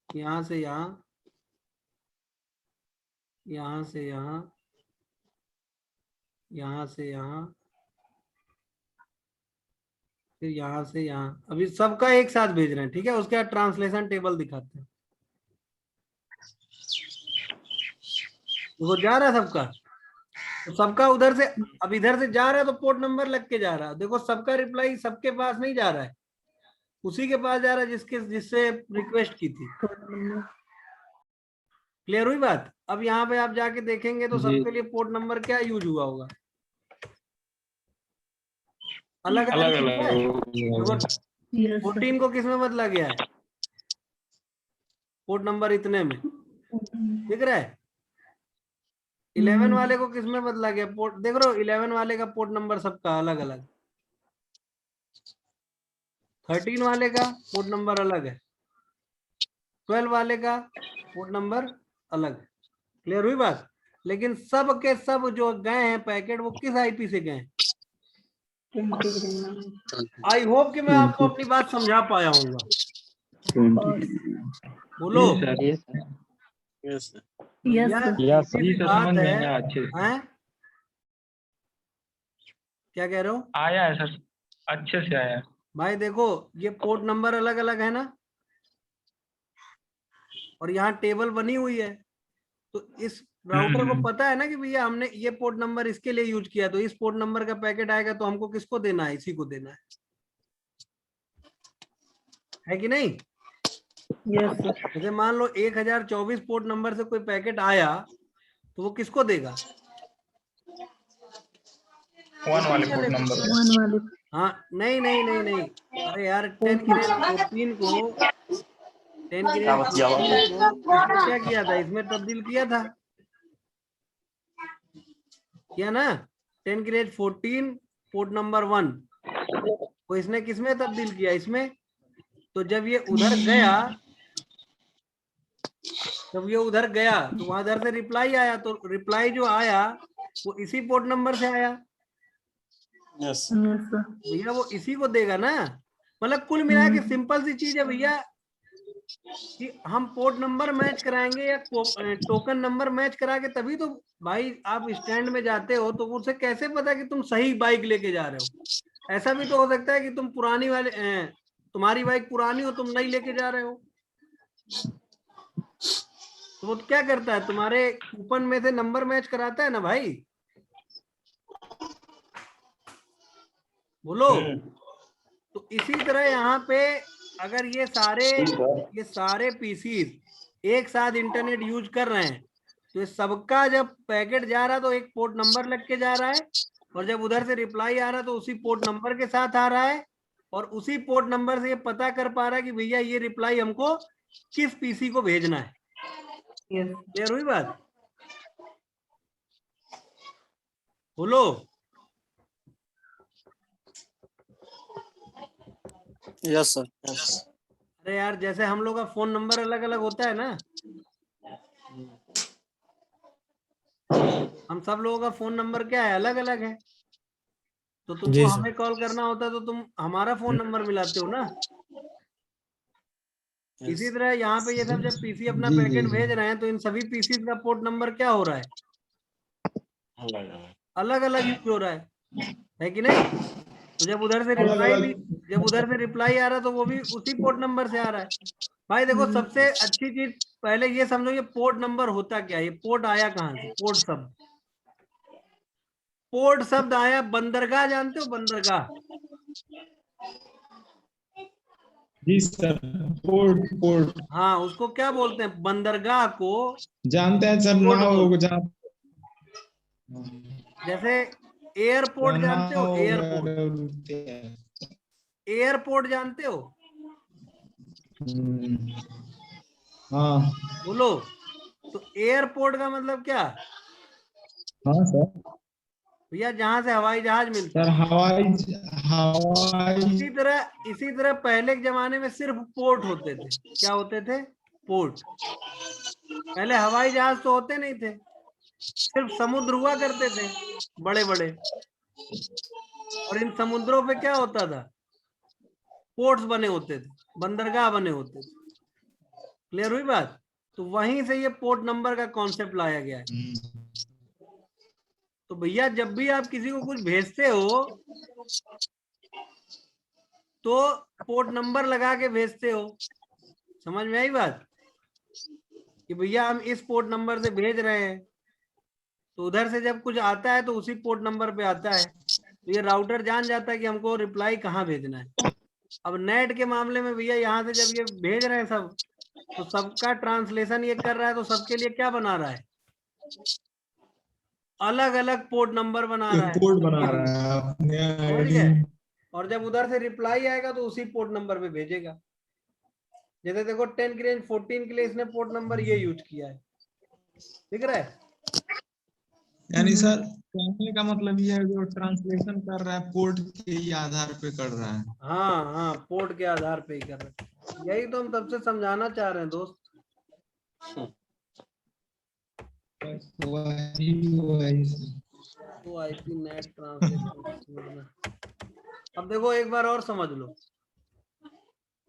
यहाँ से यहाँ, यहाँ से यहाँ, यहाँ से यहाँ, फिर यहाँ से यहाँ। अभी सबका एक साथ भेज रहे हैं। ठीक है, उसके बाद ट्रांसलेशन टेबल दिखाते हैं। वो जा रहा है सबका, तो सबका उधर से, अब इधर से जा रहा है तो पोर्ट नंबर लग के जा रहा है। देखो सबका रिप्लाई सबके पास नहीं जा रहा है, उसी के पास जा रहा है जिससे रिक्वेस्ट की थी। क्लियर हुई बात? अब यहाँ पे आप जाके देखेंगे तो सबके लिए पोर्ट नंबर क्या यूज हुआ होगा? अलग अलग। 14 को किस में बदला गया है? पोर्ट नंबर इतने में, दिख रहा है। 11 वाले को किस में बदला गया, पोर्ट देख रहे हो, 11 वाले का पोर्ट नंबर सबका अलग अलग, 13 वाले का पोर्ट नंबर अलग है, 12 वाले का पोर्ट नंबर अलग। क्लियर हुई बात। लेकिन सब के सब जो गए हैं पैकेट वो किस आईपी से गए हैं। आई होप कि मैं आपको अपनी बात समझा पाया हूँ। बोलो यस भैया यस सीधी सी बात है। क्या कह रहे हो। आया है सर, अच्छे से आया है। भाई देखो ये पोर्ट नंबर अलग अलग है ना, और यहाँ टेबल बनी हुई है, तो इस राउटर को पता है ना कि भैया हमने ये पोर्ट नंबर इसके लिए यूज किया, तो इस पोर्ट नंबर का पैकेट आएगा तो हमको किसको देना है, इसी को देना है कि नहीं। यस जैसे मान लो 1024 पोर्ट नंबर से कोई पैकेट आया तो वो किसको देगा, 1 वाले पोर्ट नंबर। 1 वाले। हाँ नहीं नहीं नहीं नहीं, अरे यार 10 की रेंज 14 को 10 की रेंज 14 को इसमें क्या किया था, इसमें तब्दील किया था, किया ना। 10 की रेंज 14 पोर्ट नंबर 1 को इसने किसमें तब्दील किया, इसमें। तो जब ये उधर गया, तो वहां उधर से रिप्लाई आया, तो रिप्लाई जो आया वो इसी पोर्ट नंबर से आया। यस भैया वो इसी को देगा ना। मतलब कुल मिला के सिंपल सी चीज है भैया कि हम पोर्ट नंबर मैच कराएंगे या टोकन नंबर मैच करा के तभी तो भाई आप स्टैंड में जाते हो, तो उसे कैसे पता कि तुम सही बाइक लेके जा रहे हो। ऐसा भी तो हो सकता है कि तुम पुरानी वाले तुम्हारी बाइक पुरानी हो, तुम नई लेके जा रहे हो, तो वो क्या करता है, तुम्हारे कूपन में से नंबर मैच कराता है ना भाई। बोलो। तो इसी तरह यहाँ पे अगर ये सारे पीसीज एक साथ इंटरनेट यूज कर रहे हैं, तो सबका जब पैकेट जा रहा है तो एक पोर्ट नंबर लग के जा रहा है, और जब उधर से रिप्लाई आ रहा है तो उसी पोर्ट नंबर के साथ आ रहा है, और उसी पोर्ट नंबर से ये पता कर पा रहा है कि भैया ये रिप्लाई हमको किस पीसी को भेजना है। क्लियर हुई बात। बोलो। Yes sir. अरे यार जैसे हम लोग का फोन नंबर अलग अलग होता है ना, हम सब लोगों का फोन नंबर क्या है, अलग अलग है। तो तुमको हमें कॉल करना होता है तो तुम हमारा फोन नंबर मिलाते हो ना। इसी तरह यहाँ पे ये सब जब पीसी अपना पैकेट भेज रहे हैं तो इन सभी पीसी का पोर्ट नंबर क्या हो रहा है, अलग अलग यूज हो रहा है कि नहीं। तो जब उधर से रिप्लाई आ रहा है तो वो भी उसी पोर्ट नंबर से आ रहा है। भाई देखो सबसे अच्छी चीज पहले ये समझो, ये पोर्ट नंबर होता क्या है, ये पोर्ट आया कहाँ से। पोर्ट शब्द आया बंदरगाह, जानते हो बंदरगाह। जी सर, पोर्ट। हाँ उसको क्या बोलते हैं, बंदरगाह को जानते हैं सर, नाव जैसे एयरपोर्ट जानते हो, एयरपोर्ट जानते हो। हाँ बोलो। तो एयरपोर्ट का मतलब क्या। हाँ सर, भैया जहां से हवाई जहाज मिलता सर, है। हवाई इसी तरह पहले के जमाने में सिर्फ पोर्ट होते थे। क्या होते थे, पोर्ट। पहले हवाई जहाज तो होते नहीं थे, सिर्फ समुद्र हुआ करते थे बड़े बड़े, और इन समुद्रों पे क्या होता था, पोर्ट्स बने होते थे, बंदरगाह बने होते थे। क्लियर हुई बात। तो वहीं से ये पोर्ट नंबर का कॉन्सेप्ट लाया गया है। तो भैया जब भी आप किसी को कुछ भेजते हो तो पोर्ट नंबर लगा के भेजते हो। समझ में आई बात कि भैया हम इस पोर्ट नंबर से भेज रहे हैं, तो उधर से जब कुछ आता है तो उसी पोर्ट नंबर पे आता है, तो ये राउटर जान जाता है कि हमको रिप्लाई कहाँ भेजना है। अब नेट के मामले में भैया यहाँ से जब ये भेज रहे हैं सब, तो सबका ट्रांसलेशन ये कर रहा है, तो सबके लिए क्या बना रहा है, अलग अलग पोर्ट नंबर बना रहा है, पोर्ट बना रहा है। समझ गए। और जब उधर से रिप्लाई आएगा तो उसी पोर्ट नंबर पे भेजेगा। जैसे देखो 10 की रेंज 14 के लिए इसने पोर्ट नंबर ये यूज किया है, दिख रहा है? यानी सर कहने का मतलब ये है जो ट्रांसलेशन कर रहा है पोर्ट के ही आधार पे कर रहा है। हाँ हाँ, पोर्ट के आधार पे ही कर रहे हैं। यही तो हम सबसे समझाना चाह रहे हैं दोस्त। तो आईपी नेट ट्रांसलेशन। अब देखो एक बार और समझ लो,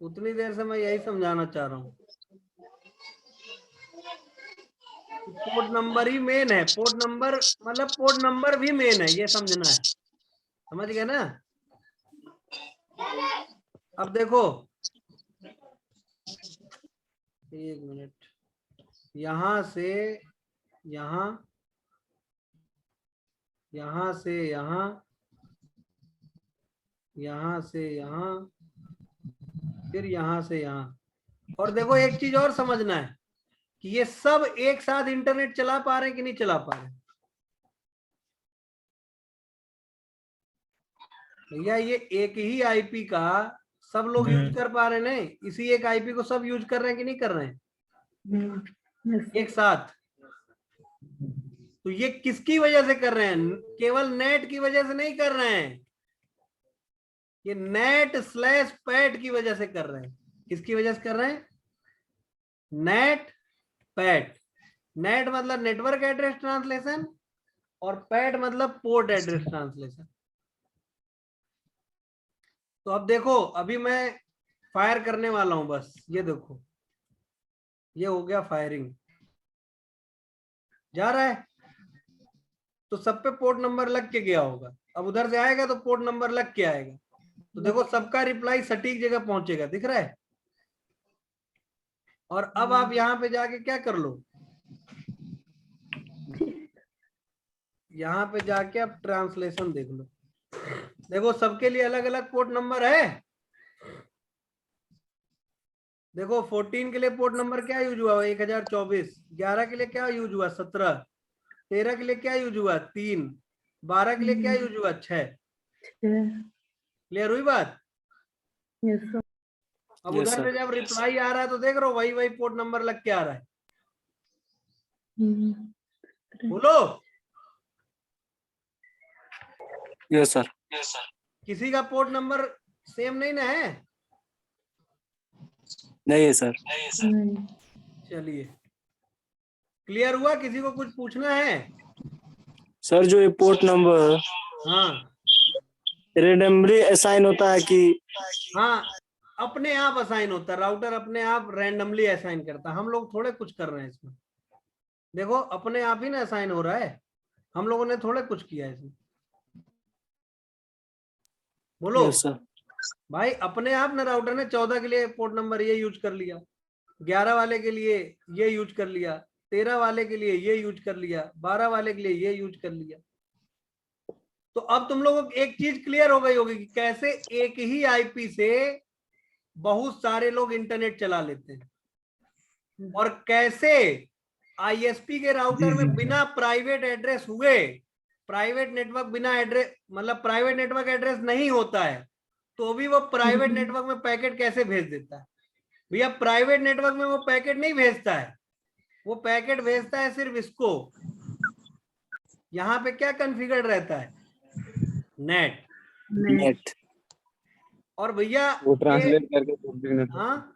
उतनी देर से मैं यही समझाना चाह रहा हूँ। पोर्ट नंबर ही मेन है, पोर्ट नंबर मतलब पोर्ट नंबर भी मेन है, ये समझना है, समझ गए ना? अब देखो 1 मिनट, यहां से यहां, यहां से यहां, यहां से यहां, फिर यहां से यहां। और देखो एक चीज और समझना है कि ये सब एक साथ इंटरनेट चला पा रहे हैं कि नहीं चला पा रहे हैं। भैया ये एक ही आईपी का सब लोग यूज कर पा रहे हैं, नहीं? इसी एक आईपी को सब यूज कर रहे हैं कि नहीं कर रहे हैं एक साथ? तो ये किसकी वजह से कर रहे हैं? केवल नेट की वजह से नहीं कर रहे हैं, ये नेट स्लैश पैड की वजह से कर रहे हैं। किसकी वजह से कर रहे हैं? Net pad. नेट मतलब नेटवर्क एड्रेस ट्रांसलेशन और पैड मतलब पोर्ट एड्रेस ट्रांसलेशन। तो अब देखो, अभी मैं फायर करने वाला हूं, बस ये देखो, ये हो गया फायरिंग, जा रहा है तो सब पे पोर्ट नंबर लग के गया होगा। अब उधर से आएगा तो पोर्ट नंबर लग के आएगा, तो देखो सबका रिप्लाई सटीक जगह पहुंचेगा, दिख रहा है? और अब आप यहां पे जाके क्या कर लो, यहां पे जाके आप ट्रांसलेशन देख लो। देखो सबके लिए अलग अलग पोर्ट नंबर है। देखो 14 के लिए पोर्ट नंबर क्या यूज हुआ? 1024। 11 के लिए क्या यूज हुआ? 17। 13 के लिए क्या यूज हुआ? 3। 12 के लिए क्या यूज हुआ? 6। क्लियर हुई बात? अब Yes, उधर sir. से जब रिप्लाई आ रहा है तो देख रहे हो वही वही पोर्ट नंबर लग के आ रहा है। बोलो, Yes, sir. किसी का पोर्ट नंबर सेम नहीं ना है? नहीं है सर। चलिए, क्लियर हुआ? किसी को कुछ पूछना है? सर जो ये पोर्ट नंबर हाँ रेंडमली असाइन होता है कि? हाँ, अपने आप असाइन होता है, राउटर अपने आप रैंडमली असाइन करता है, हम लोग थोड़े कुछ कर रहे हैं इसमें। देखो अपने आप ही ना असाइन हो रहा है, हम लोगों ने थोड़े कुछ किया है इसमें। बोलो यस सर। भाई, अपने आप ना राउटर ने 14 के लिए पोर्ट नंबर ये यूज कर लिया, 11 वाले के लिए ये यूज कर लिया, 13 वाले के लिए ये यूज कर लिया, 12 वाले के लिए ये यूज कर लिया। तो अब तुम लोगों को एक चीज क्लियर हो गई होगी कि कैसे एक ही आईपी से बहुत सारे लोग इंटरनेट चला लेते हैं, और कैसे आईएसपी के राउटर में बिना प्राइवेट एड्रेस हुए, प्राइवेट नेटवर्क बिना एड्रेस मतलब प्राइवेट नेटवर्क एड्रेस नहीं होता है तो भी वो प्राइवेट नेटवर्क में पैकेट कैसे भेज देता है? भैया प्राइवेट नेटवर्क में वो पैकेट नहीं भेजता है, वो पैकेट भेजता है सिर्फ इसको। यहाँ पे क्या कॉन्फ़िगर रहता है? नेट। और भैया वो ट्रांसलेट करके पब्लिक नेटवर्क। हाँ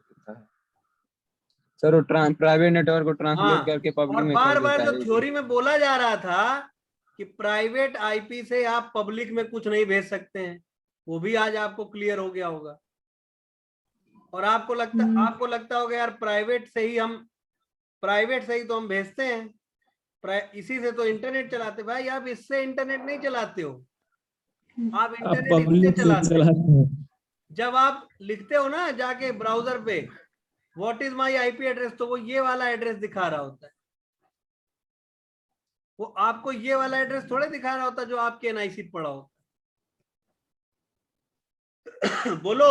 सर वो प्राइवेट नेटवर्क को ट्रांसलेट हाँ, करके पब्लिक और में बार कर बार देता जो है। थ्योरी में बोला जा रहा था कि प्राइवेट आईपी से आप पब्लिक में कुछ नहीं भेज सकते हैं, वो भी आज आपको क्लियर हो गया होगा। और आपको लगता होगा यार प्राइवेट से ही तो हम भेजते हैं, इसी से तो इंटरनेट चलाते। भाई आप इससे इंटरनेट नहीं चलाते हो, आप इंटरनेट इससे चलाते हो। जब आप लिखते हो ना जाके ब्राउजर पे what is my IP address, तो वो ये वाला एड्रेस दिखा रहा होता है, वो आपको ये वाला एड्रेस थोड़े दिखा रहा होता जो आपके एनआईसी पड़ा होता। बोलो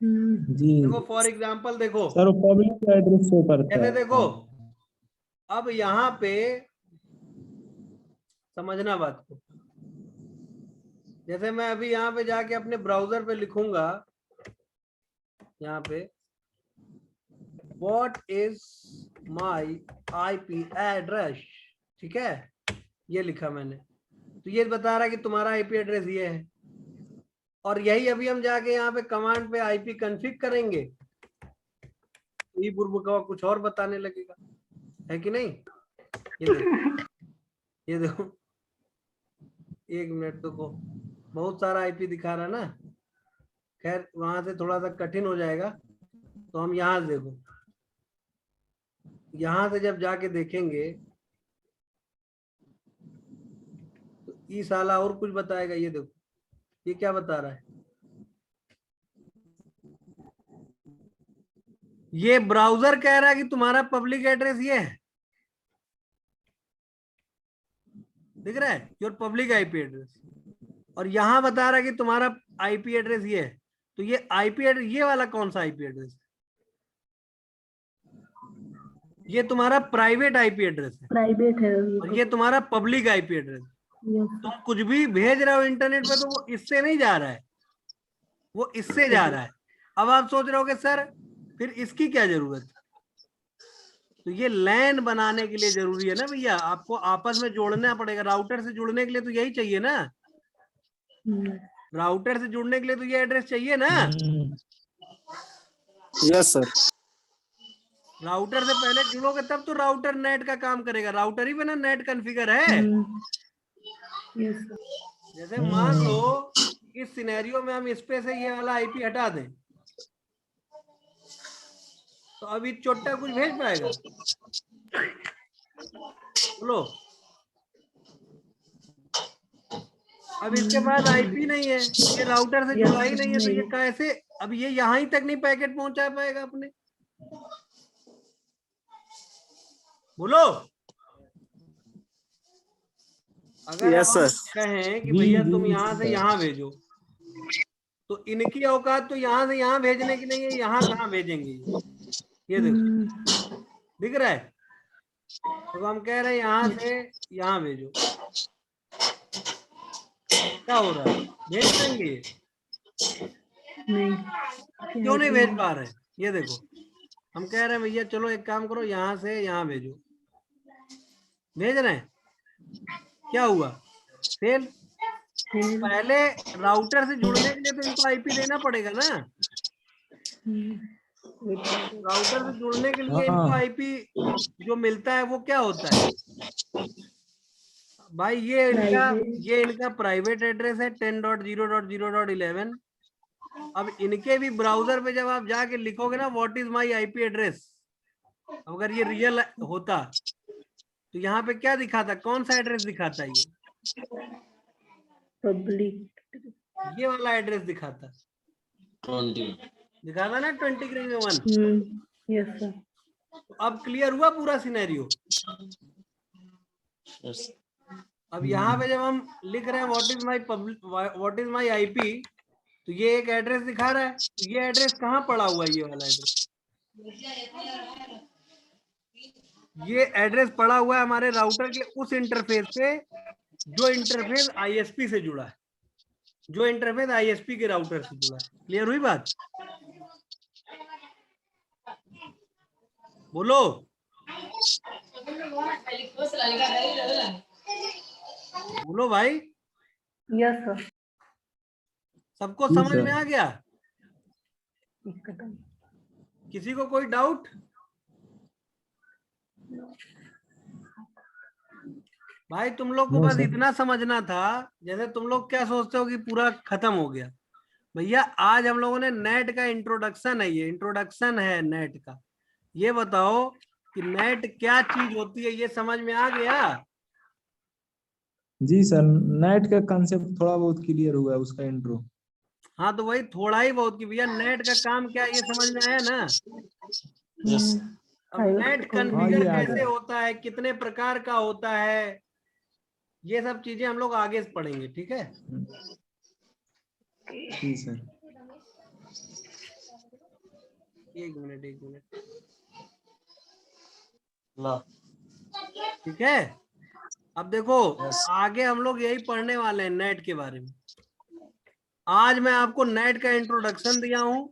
जी देखो फॉर एग्जांपल देखो सर वो पब्लिक एड्रेस शो करता जैसे है। देखो अब यहाँ पे समझना बात को, जैसे मैं अभी यहाँ पे जाके अपने ब्राउजर पे लिखूंगा यहाँ पे what is my IP address, ठीक है, ये लिखा मैंने। तो ये बता रहा है कि तुम्हारा IP एड्रेस ये है, और यही अभी हम जाके यहाँ पे कमांड पे IP कॉन्फ़िग करेंगे, ये बुरबुका कुछ और बताने लगेगा, है कि नहीं। ये देखो 1 मिनट देखो, बहुत सारा IP दिखा रहा है ना। खैर वहां से थोड़ा सा कठिन हो जाएगा, तो हम यहाँ से देखो, यहाँ से जब जाके देखेंगे तो ये साला और कुछ बताएगा। ये देखो ये क्या बता रहा है, ये ब्राउजर कह रहा है कि तुम्हारा पब्लिक एड्रेस ये है, दिख रहा है, योर पब्लिक IP एड्रेस, और यहां बता रहा है कि तुम्हारा IP एड्रेस ये है। तो ये IP एड्रेस, ये वाला कौन सा IP एड्रेस है? ये तुम्हारा प्राइवेट IP एड्रेस है, प्राइवेट है और ये तुम्हारा पब्लिक IP एड्रेस है। तुम कुछ भी भेज रहे हो इंटरनेट पे तो वो इससे नहीं जा रहा है, वो इससे जा रहा है। अब आप सोच रहे हो कि सर फिर इसकी क्या जरूरत है? तो ये लैन बनाने के लिए जरूरी है ना भैया, आपको आपस में जोड़ना पड़ेगा। राउटर से जुड़ने के लिए तो यही चाहिए ना, राउटर से जुड़ने के लिए तो ये एड्रेस चाहिए ना। Yes sir. राउटर से पहले जुड़ोगे तब तो राउटर नेट का काम करेगा, राउटर ही बना नेट कॉन्फ़िगर है। जैसे मान लो इस सिनेरियो में हम इस पे से ये वाला IP हटा दें, तो अभी चोट्टा कुछ भेज पाएगा? बोलो। अब इसके बाद IP नहीं है, ये राउटर से जुड़ा ही नहीं है, तो ये कैसे, अब ये यहाँ ही तक नहीं पैकेट पहुंचा पाएगा अपने। बोलो। अगर यस हम सर। कहें कि भैया तुम यहाँ से यहाँ भेजो, तो इनकी औकात तो यहाँ से यहाँ भेजने की नहीं है, यहाँ कहाँ भेजेंगे? ये देखो दिख रहा है। तो हम कह रहे हैं यहाँ से यहाँ भेजो, क्या हो रहा है? भेज पाएंगे? क्यों नहीं भेज पा रहे? ये देखो हम कह रहे हैं भैया चलो एक काम करो, यहाँ से यहाँ भेजो, भेज रहे हैं, क्या हुआ? फेल। पहले राउटर से जुड़ने के लिए तो इनको IP देना पड़ेगा ना, राउटर से जुड़ने के लिए इनको IP जो मिलता है वो क्या होता है भाई? ये इनका प्राइवेट एड्रेस है 10.0.0.11। अब इनके भी ब्राउजर पे जब आप जाके लिखोगे ना what is my IP address, अगर ये रियल होता तो यहाँ पे क्या दिखाता, कौन सा एड्रेस दिखाता? ये पब्लिक, ये वाला एड्रेस दिखाता, 20 दिखाता ना 20 यस सर। तो अब क्लियर हुआ पूरा सिनेरियो। yes. अब यहाँ पे जब हम लिख रहे हैं व्हाट इज माय IP, तो ये एक एड्रेस दिखा रहा है, तो ये एड्रेस कहाँ पड़ा हुआ है? ये वाला एड्रेस, ये एड्रेस पड़ा हुआ है हमारे राउटर के उस इंटरफेस पे जो इंटरफेस ISP से जुड़ा है, जो इंटरफेस ISP के राउटर से जुड़ा है। क्लियर हुई बात? बोलो। बोलो भाई। Yes sir. सबको समझ में आ गया? किसी को कोई डाउट? भाई तुम लोग को बस इतना समझना था, जैसे तुम लोग क्या सोचते हो कि पूरा खत्म हो गया। भैया आज हम लोगों ने नेट का इंट्रोडक्शन है, ये इंट्रोडक्शन है नेट का। ये बताओ कि नेट क्या चीज होती है, ये समझ में आ गया? जी सर, नेट का कंसेप्ट थोड़ा बहुत क्लियर हुआ है, उसका इंट्रो। हाँ तो वही थोड़ा ही बहुत कि भैया नेट का काम क्या है ये समझ में आया ना। yes. अब नेट कॉन्फ़िगर कैसे होता है, कितने प्रकार का होता है, ये सब चीजें हम लोग आगे पढ़ेंगे, ठीक है? जी सर। एक मिनट ला ठीक है। अब देखो yes. आगे हम लोग यही पढ़ने वाले हैं नेट के बारे में। आज मैं आपको नेट का इंट्रोडक्शन दिया हूं,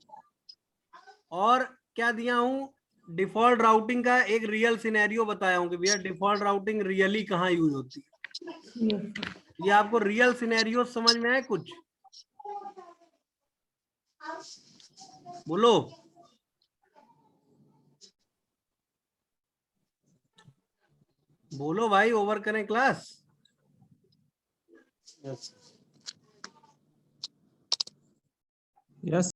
और क्या दिया हूं, डिफॉल्ट राउटिंग का एक रियल सिनेरियो बताया हूं कि भैया डिफॉल्ट राउटिंग रियली कहाँ यूज होती है। Yes sir. ये आपको रियल सिनेरियो समझ में आए कुछ? बोलो। बोलो भाई, ओवर करें क्लास। Yes yes